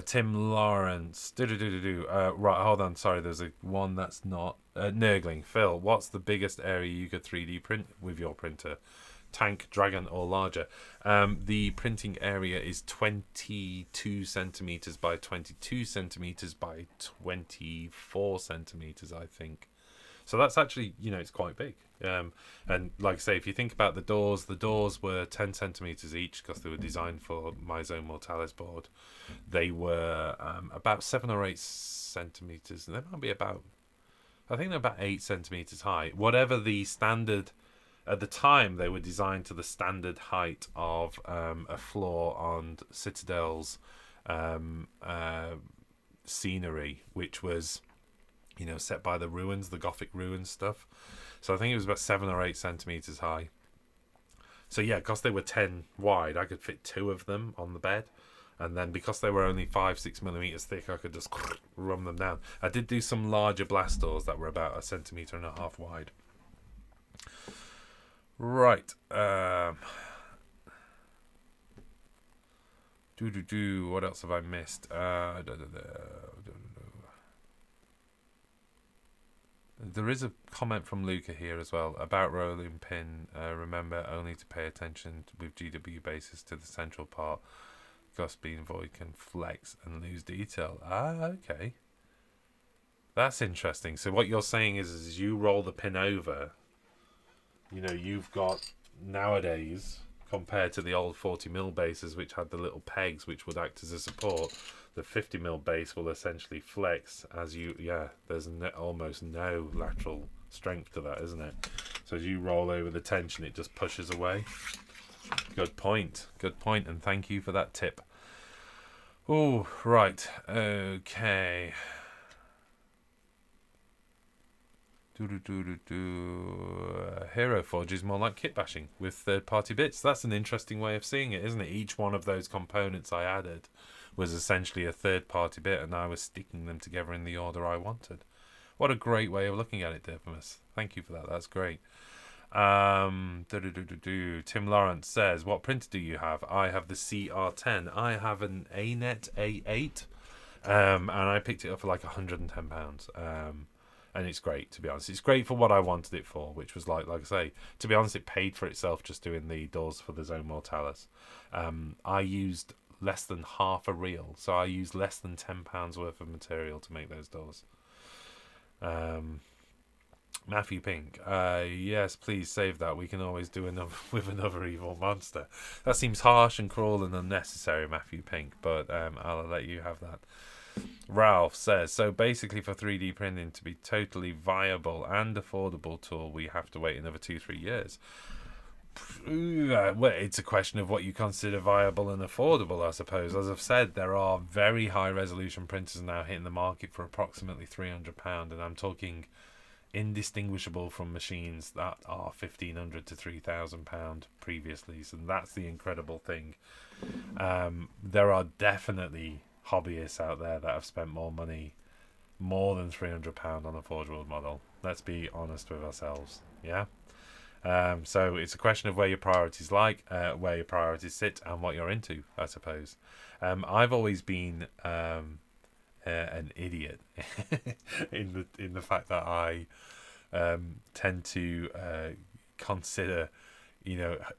S1: Tim Lawrence. Right, hold on. Sorry, there's one that's not. Nurgling. Phil, what's the biggest area you could 3D print with your printer? Tank, dragon, or larger? The printing area is 22 centimeters by 22 centimeters by 24 centimeters, I think. So that's actually, you know, it's quite big. And like I say, if you think about the doors were 10 centimeters each because they were designed for my Zone Mortalis board. They were about 7 or 8 centimeters, and they might be about, I think they're about 8 centimeters high. Whatever the standard. At the time, they were designed to the standard height of a floor on Citadel's scenery, which was, you know, set by the ruins, the Gothic ruins stuff. So I think it was about 7 or 8 centimeters high. So yeah, because they were 10 wide, I could fit 2 of them on the bed. And then because they were only 5-6 millimeters thick, I could just run them down. I did do some larger blast doors that were about 1.5 centimeters wide. Right. What else have I missed? There is a comment from Luca here as well about rolling pin. Remember only to pay attention with GW bases to the central part. Gus being void can flex and lose detail. Okay. That's interesting. So what you're saying is you roll the pin over. You know, you've got nowadays, compared to the old 40mm bases, which had the little pegs which would act as a support, the 50mm base will essentially flex as you, there's almost no lateral strength to that, isn't it? So as you roll over the tension, it just pushes away. Good point, and thank you for that tip. Oh, right, okay. Hero Forge is more like kit bashing with third-party bits. That's an interesting way of seeing it, isn't it? Each one of those components I added was essentially a third-party bit, and I was sticking them together in the order I wanted. What a great way of looking at it, Dipimus. Thank you for that. That's great. Tim Lawrence says, what printer do you have? I have the CR10. I have an ANET A8, and I picked it up for like £110. And it's great, to be honest. It's great for what I wanted it for, which was like I say, to be honest, it paid for itself just doing the doors for the Zone Mortalis. I used less than half a reel, so I used less than £10 worth of material to make those doors. Matthew Pink, yes, please save that. We can always do another with another evil monster. That seems harsh and cruel and unnecessary, Matthew Pink, but I'll let you have that. Ralph says, so basically for 3D printing to be totally viable and affordable tool, we have to wait another 2-3 years. Well, it's a question of what you consider viable and affordable, I suppose. As I've said, there are very high resolution printers now hitting the market for approximately £300, and I'm talking indistinguishable from machines that are £1,500 to £3,000 previously. So that's the incredible thing. There are definitely hobbyists out there that have spent more money, more than £300 on a Forge World model. Let's be honest with ourselves. Yeah. So it's a question of where your priorities where your priorities sit, and what you're into, I suppose. I've always been an idiot in the fact that I tend to consider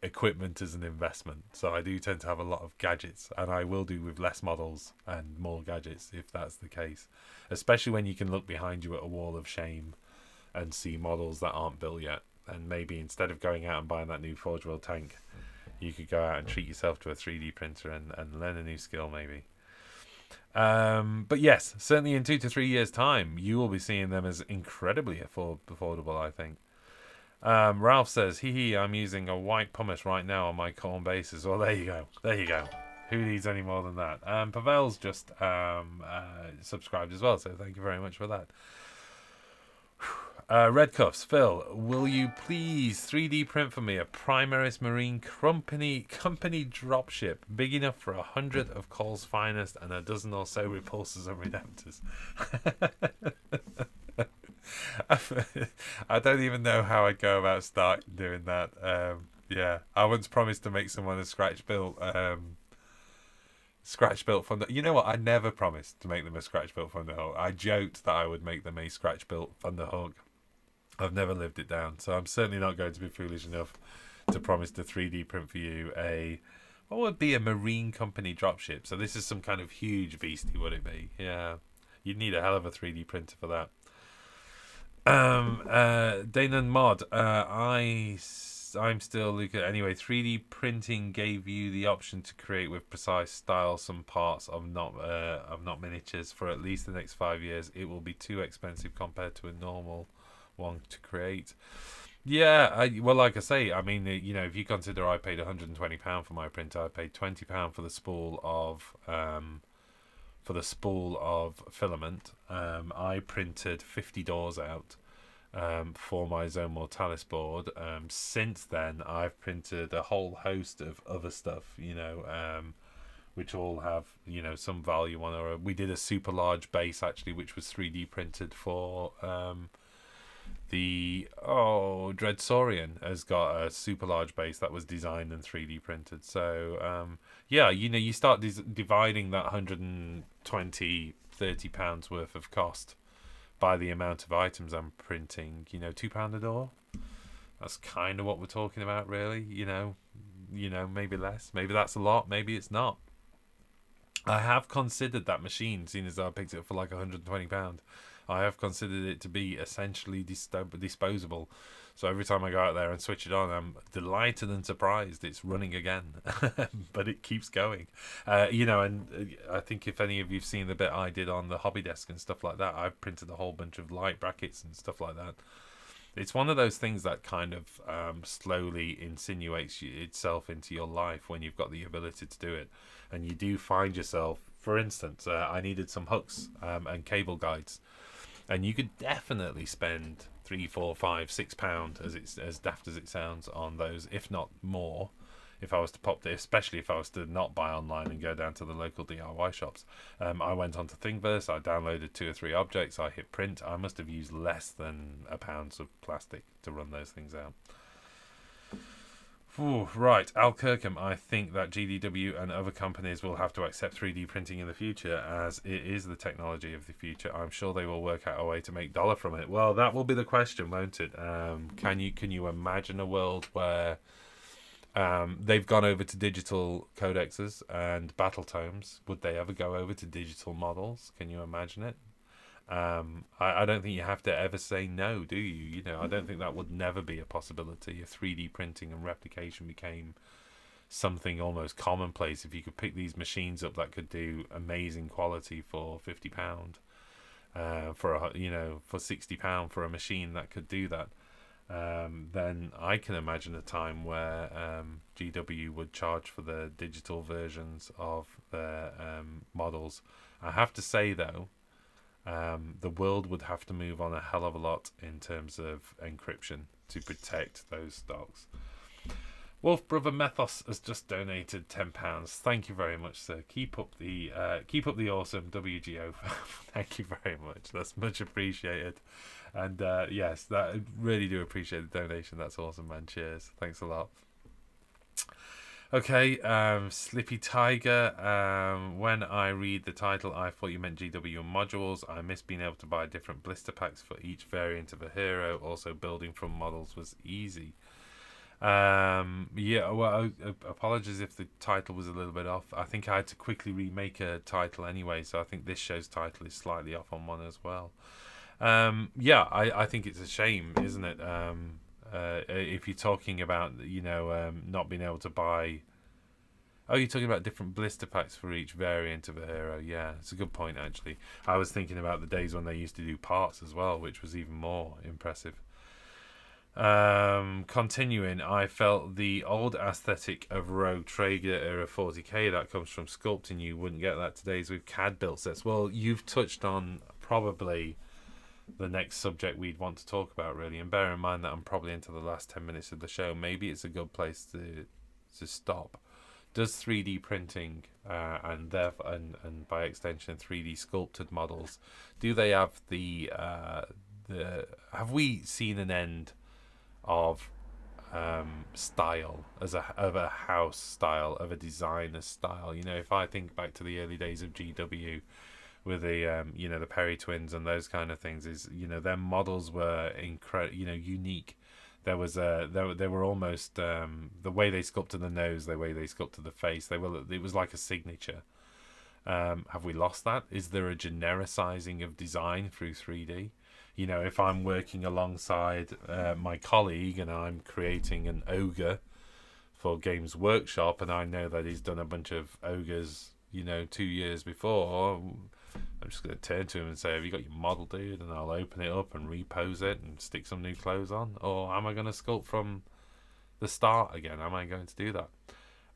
S1: equipment as an investment. So I do tend to have a lot of gadgets, and I will do with less models and more gadgets if that's the case. Especially when you can look behind you at a wall of shame and see models that aren't built yet. And maybe instead of going out and buying that new Forge World tank, you could go out and treat yourself to a 3D printer and learn a new skill maybe. But yes, certainly in 2 to 3 years' time, you will be seeing them as incredibly affordable, I think. Ralph says, I'm using a white pumice right now on my corn bases. Well, there you go. Who needs any more than that? Pavel's just subscribed as well, so thank you very much for that. Red Cuffs, Phil, will you please 3D print for me a Primaris Marine company dropship big enough for 100 of Cole's finest and a dozen or so repulsors and redemptors? I don't even know how I'd go about starting doing that. I once promised to make someone a scratch built Thunder. You know what? I never promised to make them a scratch built Thunderhawk. I joked that I would make them a scratch built Thunderhawk. I've never lived it down, so I'm certainly not going to be foolish enough to promise to 3D print for you what would be a marine company dropship. So this is some kind of huge beastie, would it be? Yeah, you'd need a hell of a 3D printer for that. Dana Mod, I'm still looking. Anyway, 3D printing gave you the option to create with precise style some parts of not miniatures for at least the next 5 years. It will be too expensive compared to a normal one to create. Yeah, like I say, I mean, if you consider I paid £120 for my printer, I paid £20 for the spool of filament. I printed 50 doors out for my Zone Mortalis board. Since then, I've printed a whole host of other stuff, which all have some value on. We did a super large base actually, which was 3D printed for the Dreadsaurian has got a super large base that was designed and 3D printed. So you start dividing that 120, £30 worth of cost by the amount of items I'm printing. £2 a door. That's kind of what we're talking about, really. Maybe less. Maybe that's a lot. Maybe it's not. I have considered that machine, seeing as I picked it up for like £120. I have considered it to be essentially disposable. So every time I go out there and switch it on, I'm delighted and surprised it's running again. But it keeps going. And I think if any of you've seen the bit I did on the hobby desk and stuff like that, I've printed a whole bunch of light brackets and stuff like that. It's one of those things that kind of slowly insinuates itself into your life when you've got the ability to do it. And you do find yourself, for instance, I needed some hooks and cable guides. And you could definitely spend £3, £4, £5, £6, as daft as it sounds, on those, if not more, if I was to pop this, especially if I was to not buy online and go down to the local DIY shops. I went on to Thingiverse, I downloaded 2 or 3 objects, I hit print. I must have used less than £1 of plastic to run those things out. Ooh, right, Al Kirkham, I think that GDW and other companies will have to accept 3D printing in the future, as it is the technology of the future. I'm sure they will work out a way to make dollar from it. Well, that will be the question, won't it? Can you imagine a world where they've gone over to digital codexes and battle tomes? Would they ever go over to digital models? Can you imagine it? I don't think you have to ever say no, do you? I don't think that would never be a possibility. If 3D printing and replication became something almost commonplace, if you could pick these machines up that could do amazing quality for £50, for £60 for a machine that could do that, then I can imagine a time where GW would charge for the digital versions of their models. I have to say though, the world would have to move on a hell of a lot in terms of encryption to protect those stocks. Wolf Brother Methos has just donated £10. Thank you very much, sir. Keep up the awesome WGO. Thank you very much. That's much appreciated. And yes, that I really do appreciate the donation. That's awesome, man. Cheers. Thanks a lot. Okay, Slippy Tiger. When I read the title, I thought you meant GW modules. I miss being able to buy different blister packs for each variant of a hero. Also, building from models was easy. Yeah, well, apologies if the title was a little bit off. I think I had to quickly remake a title anyway, so I think this show's title is slightly off on one as well. Yeah, I think it's a shame, isn't it? If you're talking about, not being able to buy. Oh, you're talking about different blister packs for each variant of a hero. Yeah, it's a good point, actually. I was thinking about the days when they used to do parts as well, which was even more impressive. Continuing, I felt the old aesthetic of Rogue Traeger era 40k that comes from sculpting. You wouldn't get that today's with CAD build sets. Well, you've touched on probably the next subject we'd want to talk about, really. And bear in mind that I'm probably into the last 10 minutes of the show. Maybe it's a good place to stop. Does 3D printing and by extension 3D sculpted models, do they have the have we seen an end of style of a house style, of a designer style? If I think back to the early days of GW with the the Perry twins and those kind of things, is their models were unique. There was they were almost the way they sculpted the nose, the way they sculpted the face. It was like a signature. Have we lost that? Is there a genericizing of design through 3D? If I'm working alongside my colleague and I'm creating an ogre for Games Workshop, and I know that he's done a bunch of ogres, 2 years before, I'm just going to turn to him and say, have you got your model, dude? And I'll open it up and repose it and stick some new clothes on. Or am I going to sculpt from the start again? Am I going to do that?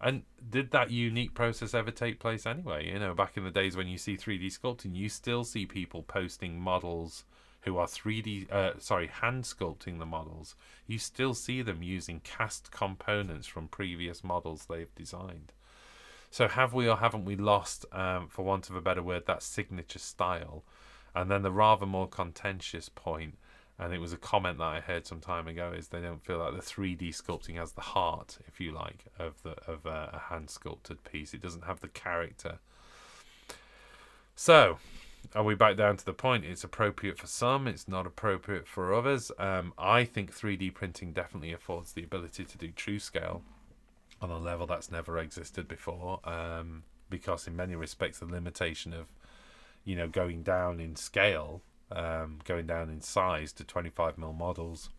S1: And did that unique process ever take place anyway? Back in the days when you see 3D sculpting, you still see people posting models who are hand sculpting the models. You still see them using cast components from previous models they've designed. So have we or haven't we lost, for want of a better word, that signature style? And then the rather more contentious point, and it was a comment that I heard some time ago, is they don't feel like the 3D sculpting has the heart, if you like, of a hand sculpted piece. It doesn't have the character. So, are we back down to the point? It's appropriate for some, it's not appropriate for others. I think 3D printing definitely affords the ability to do true scale on a level that's never existed before, because in many respects the limitation of going down in scale, going down in size to 25mm models,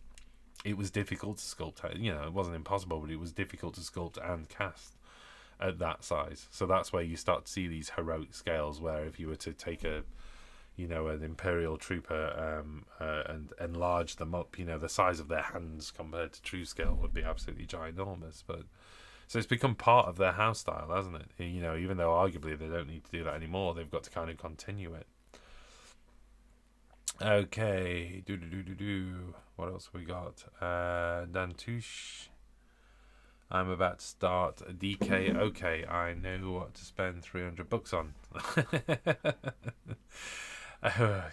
S1: it was difficult to sculpt. It wasn't impossible, but it was difficult to sculpt and cast at that size. So that's where you start to see these heroic scales, where if you were to take an Imperial trooper and enlarge them up, the size of their hands compared to true scale would be absolutely ginormous. But so it's become part of their house style, hasn't it? Even though arguably they don't need to do that anymore, they've got to kind of continue it. Okay, what else have we got? Dantouche. I'm about to start a DK. Okay, I know what to spend $300 on.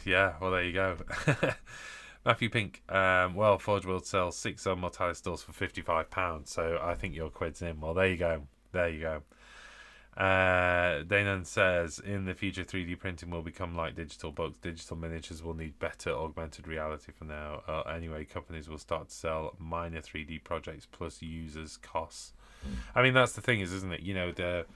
S1: Yeah, well, there you go. Matthew Pink. Well, Forge World sells 6 Mortalis stalls for £55, so I think your quid's in. Well, there you go. Danon says, in the future 3D printing will become like digital books. Digital miniatures will need better augmented reality for now. Anyway, companies will start to sell minor 3D projects plus users costs. I mean, that's the thing, isn't it?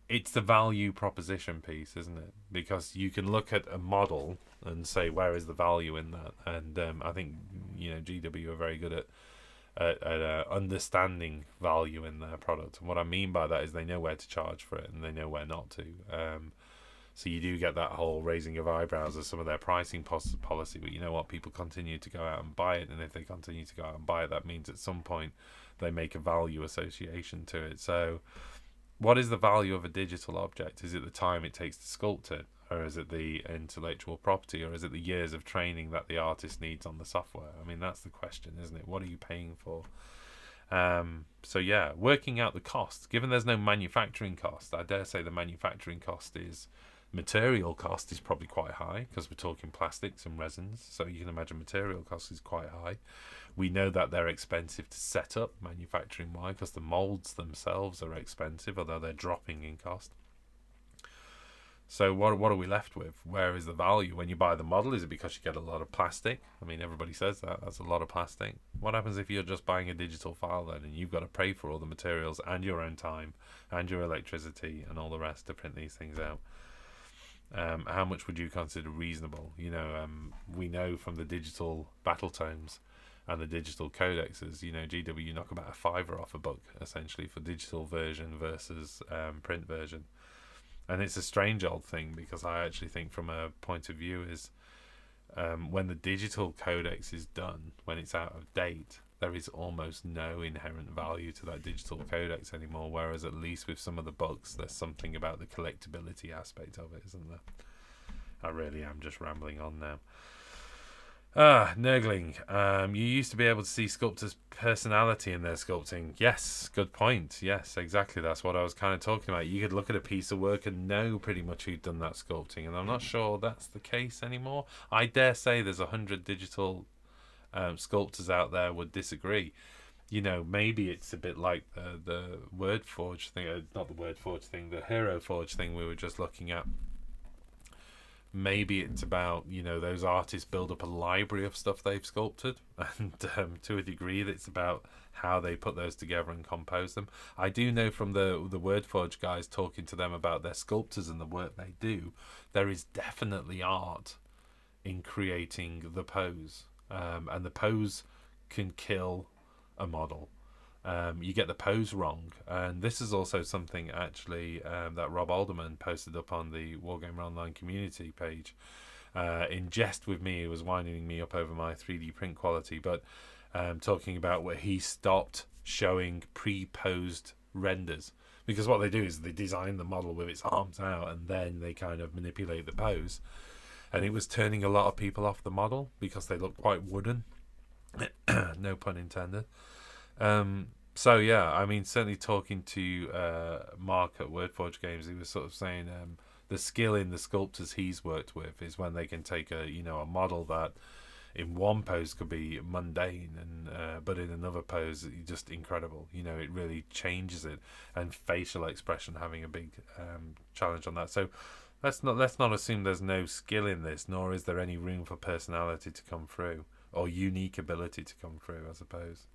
S1: It's the value proposition piece, isn't it? Because you can look at a model and say, where is the value in that? And I think GW are very good at understanding value in their product. And what I mean by that is they know where to charge for it and they know where not to. So you do get that whole raising of eyebrows of some of their pricing policy, but you know what? People continue to go out and buy it, and if they continue to go out and buy it, that means at some point they make a value association to it. So what is the value of a digital object? Is it the time it takes to sculpt it? Or is it the intellectual property? Or is it the years of training that the artist needs on the software? I mean, that's the question, isn't it? What are you paying for? So yeah, working out the cost. Given there's no manufacturing cost, I dare say the manufacturing cost is... Material cost is probably quite high because we're talking plastics and resins. So you can imagine material cost is quite high. We know that they're expensive to set up manufacturing-wise because the molds themselves are expensive, although they're dropping in cost. So what are we left with? Where is the value when you buy the model? Is it because you get a lot of plastic? I mean, everybody says that's a lot of plastic. What happens if you're just buying a digital file then, and you've got to pay for all the materials and your own time and your electricity and all the rest to print these things out? How much would you consider reasonable? We know from the digital battle tomes and the digital codexes, GW knock about $5 off a book essentially for digital version versus print version. And it's a strange old thing, because I actually think from a point of view is when the digital codex is done, when it's out of date, there is almost no inherent value to that digital codex anymore, whereas at least with some of the books there's something about the collectability aspect of it, isn't there? I really am just rambling on now. Nurgling. You used to be able to see sculptors' personality in their sculpting. Yes, good point. Yes, exactly. That's what I was kind of talking about. You could look at a piece of work and know pretty much who'd done that sculpting, and I'm not sure that's the case anymore. I dare say there's 100 digital sculptors out there would disagree. Maybe it's a bit like the Word Forge thing, not the Word Forge thing, the Hero Forge thing we were just looking at. Maybe it's about, those artists build up a library of stuff they've sculpted, and to a degree it's about how they put those together and compose them. I do know from the Wordforge guys, talking to them about their sculptors and the work they do, there is definitely art in creating the pose, and the pose can kill a model. You get the pose wrong, and this is also something actually that Rob Alderman posted up on the Wargamer Online community page. In jest with me, he was winding me up over my 3D print quality, but talking about where he stopped showing pre-posed renders, because what they do is they design the model with its arms out and then they kind of manipulate the pose, and it was turning a lot of people off the model because they look quite wooden. No pun intended. So yeah, I mean, certainly talking to Mark at Wordforge Games, he was sort of saying the skill in the sculptors he's worked with is when they can take a model that in one pose could be mundane, and but in another pose just incredible. It really changes it, and facial expression having a big challenge on that. So let's not assume there's no skill in this, nor is there any room for personality to come through, or unique ability to come through, I suppose.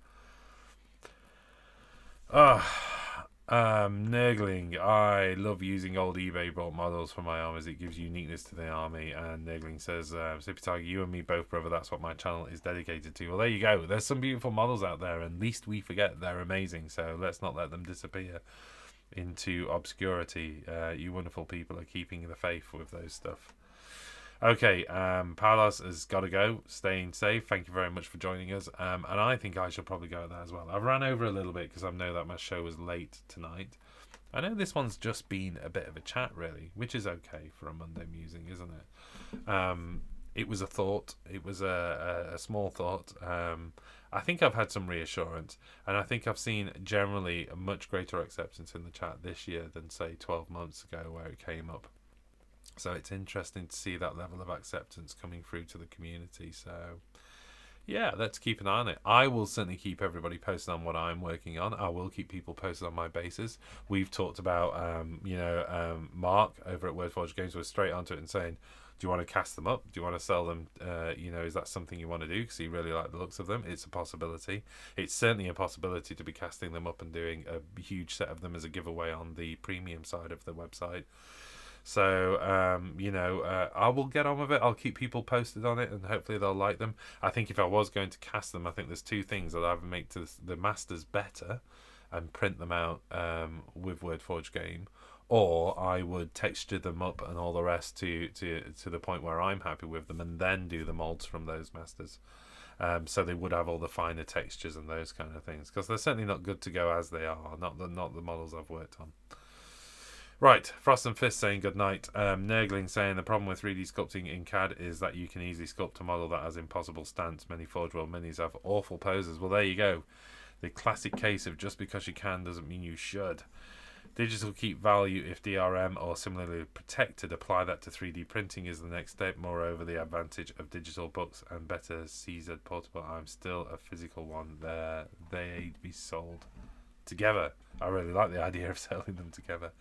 S1: Nurgling. I love using old eBay bought models for my armies. It gives uniqueness to the army. And Nurgling says, Sippy Tiger, you and me both, brother. That's what my channel is dedicated to. Well, there you go. There's some beautiful models out there, and least we forget they're amazing. So let's not let them disappear into obscurity. You wonderful people are keeping the faith with those stuff. Okay, Palos has got to go. Staying safe. Thank you very much for joining us. And I think I shall probably go at that as well. I've ran over a little bit because I know that my show was late tonight. I know this one's just been a bit of a chat, really, which is okay for a Monday musing, isn't it? It was a thought. It was a small thought. I think I've had some reassurance, and I think I've seen generally a much greater acceptance in the chat this year than, say, 12 months ago where it came up. So it's interesting to see that level of acceptance coming through to the community. So, yeah, let's keep an eye on it. I will certainly keep everybody posted on what I'm working on. I will keep people posted on my bases. We've talked about, Mark over at Wordforge Games was straight onto it and saying, do you want to cast them up? Do you want to sell them? Is that something you want to do? Because you really like the looks of them. It's a possibility. It's certainly a possibility to be casting them up and doing a huge set of them as a giveaway on the premium side of the website. So, I will get on with it. I'll keep people posted on it, and hopefully they'll like them. I think if I was going to cast them, I think there's two things. I'd either make the masters better and print them out with Wordforge Game, or I would texture them up and all the rest to the point where I'm happy with them, and then do the molds from those masters. So they would have all the finer textures and those kind of things, because they're certainly not good to go as they are. Not the models I've worked on. Right, Frost and Fist saying good night. Nurgling saying the problem with 3D sculpting in CAD is that you can easily sculpt a model that has impossible stance. Many Forge World minis have awful poses. Well, there you go. The classic case of just because you can doesn't mean you should. Digital keep value if DRM or similarly protected. Apply that to 3D printing is the next step. Moreover, the advantage of digital books and better CZ portable. I'm still a physical one. They'd be sold together. I really like the idea of selling them together.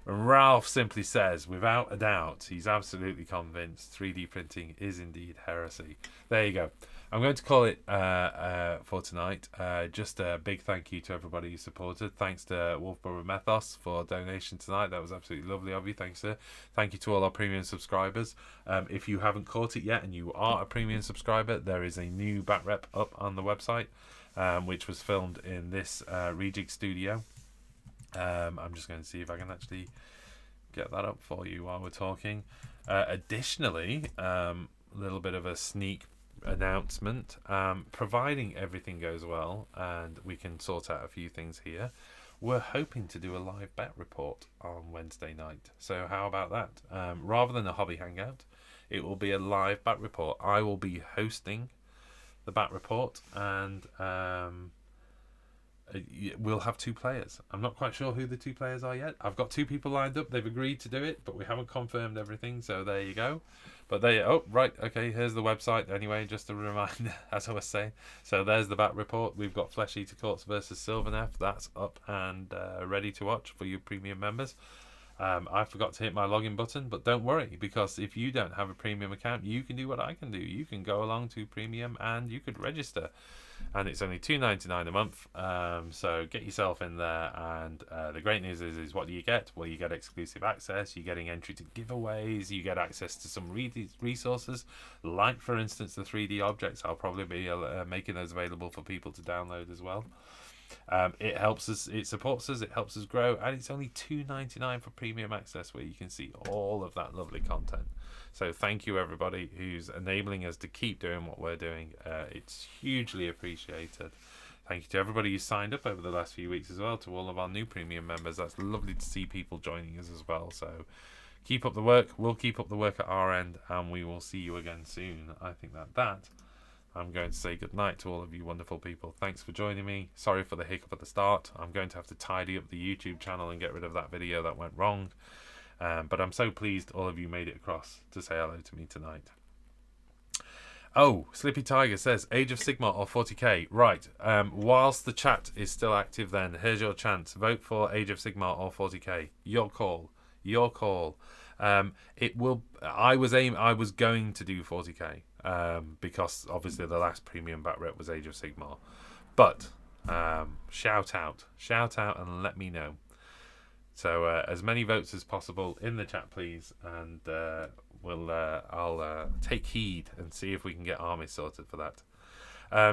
S1: And Ralph simply says, without a doubt, he's absolutely convinced 3D printing is indeed heresy. There you go. I'm going to call it for tonight. Just a big thank you to everybody who supported. Thanks to Wolfborough Methos for donation tonight. That was absolutely lovely of you. Thanks, sir. Thank you to all our premium subscribers. If you haven't caught it yet and you are a premium subscriber, there is a new back rep up on the website, which was filmed in this rejig studio. I'm just going to see if I can actually get that up for you while we're talking. Additionally, a little bit of a sneak announcement. Providing everything goes well and we can sort out a few things here, we're hoping to do a live bet report on Wednesday night. So how about that? Rather than a hobby hangout, it will be a live bet report. I will be hosting the bet report, and we'll have 2 players. I'm not quite sure who the 2 players are yet. I've got 2 people lined up. They've agreed to do it, but we haven't confirmed everything. So there you go. But oh, right, okay, here's the website anyway, just a reminder, as I was saying. So there's the back report. We've got Flesh Eater Courts versus Sylvaneth. That's up and ready to watch for you premium members. I forgot to hit my login button, but don't worry, because if you don't have a premium account, you can do what I can do. You can go along to premium and you could register. And it's only $2.99 a month, so get yourself in there. And the great news is what do you get? Well, you get exclusive access, you're getting entry to giveaways, you get access to some resources, like for instance the 3D objects. I'll probably be making those available for people to download as well. It helps us, it supports us, it helps us grow, and it's only $2.99 for premium access, where you can see all of that lovely content. So thank you everybody who's enabling us to keep doing what we're doing. It's hugely appreciated. Thank you to everybody who signed up over the last few weeks as well, to all of our new premium members. That's lovely to see people joining us as well. So keep up the work. We'll keep up the work at our end, and we will see you again soon. I think that I'm going to say goodnight to all of you wonderful people. Thanks for joining me. Sorry for the hiccup at the start. I'm going to have to tidy up the YouTube channel and get rid of that video that went wrong. But I'm so pleased all of you made it across to say hello to me tonight. Oh, Slippy Tiger says, Age of Sigmar or 40k. Right, whilst the chat is still active then, here's your chance. Vote for Age of Sigmar or 40k. Your call. Your call. It will. I was going to do 40k. Because obviously the last premium back rep was Age of Sigmar. But shout out and let me know. So as many votes as possible in the chat, please, and I'll take heed and see if we can get armies sorted for that.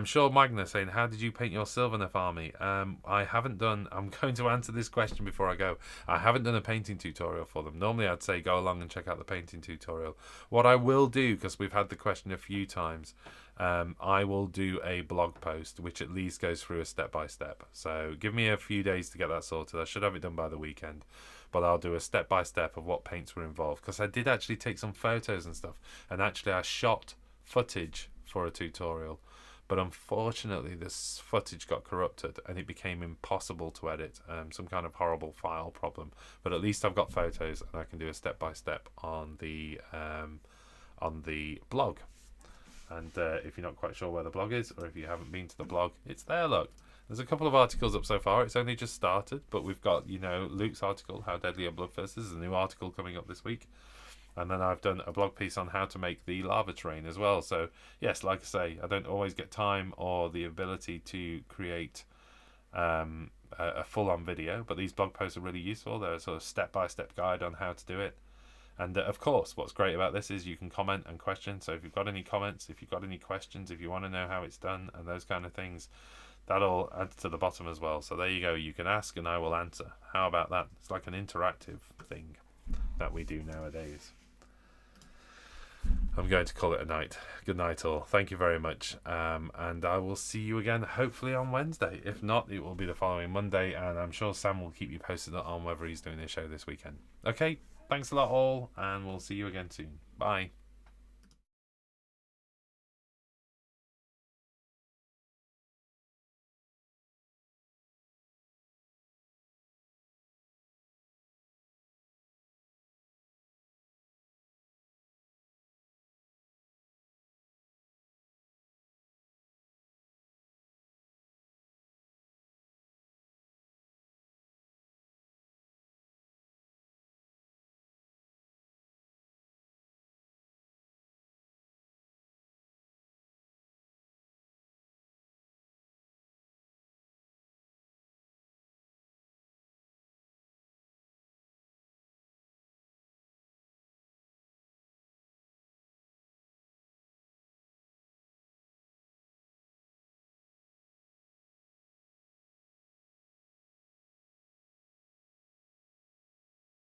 S1: Shaw Magna saying, how did you paint your Sylvaneth army? I haven't done, I'm going to answer this question before I go. I haven't done a painting tutorial for them. Normally I'd say go along and check out the painting tutorial. What I will do, because we've had the question a few times, I will do a blog post which at least goes through a step-by-step. So give me a few days to get that sorted. I should have it done by the weekend. But I'll do a step-by-step of what paints were involved. Because I did actually take some photos and stuff. And actually I shot footage for a tutorial. But unfortunately, this footage got corrupted and it became impossible to edit. Some kind of horrible file problem. But at least I've got photos and I can do a step-by-step on the blog. And if you're not quite sure where the blog is, or if you haven't been to the blog, it's there, look. There's a couple of articles up so far. It's only just started, but we've got, Luke's article, How Deadly Are Bloodthirsts. There's a new article coming up this week. And then I've done a blog piece on how to make the lava terrain as well. So, yes, like I say, I don't always get time or the ability to create a full-on video, but these blog posts are really useful. They're a sort of step-by-step guide on how to do it. And, of course, what's great about this is you can comment and question. So if you've got any comments, if you've got any questions, if you want to know how it's done and those kind of things, that'll add to the bottom as well. So there you go. You can ask and I will answer. How about that? It's like an interactive thing that we do nowadays. I'm going to call it a night. Good night all. Thank you very much. And I will see you again hopefully on Wednesday. If not, it will be the following Monday. And I'm sure Sam will keep you posted on whether he's doing a show this weekend. Okay, thanks a lot all. And we'll see you again soon. Bye.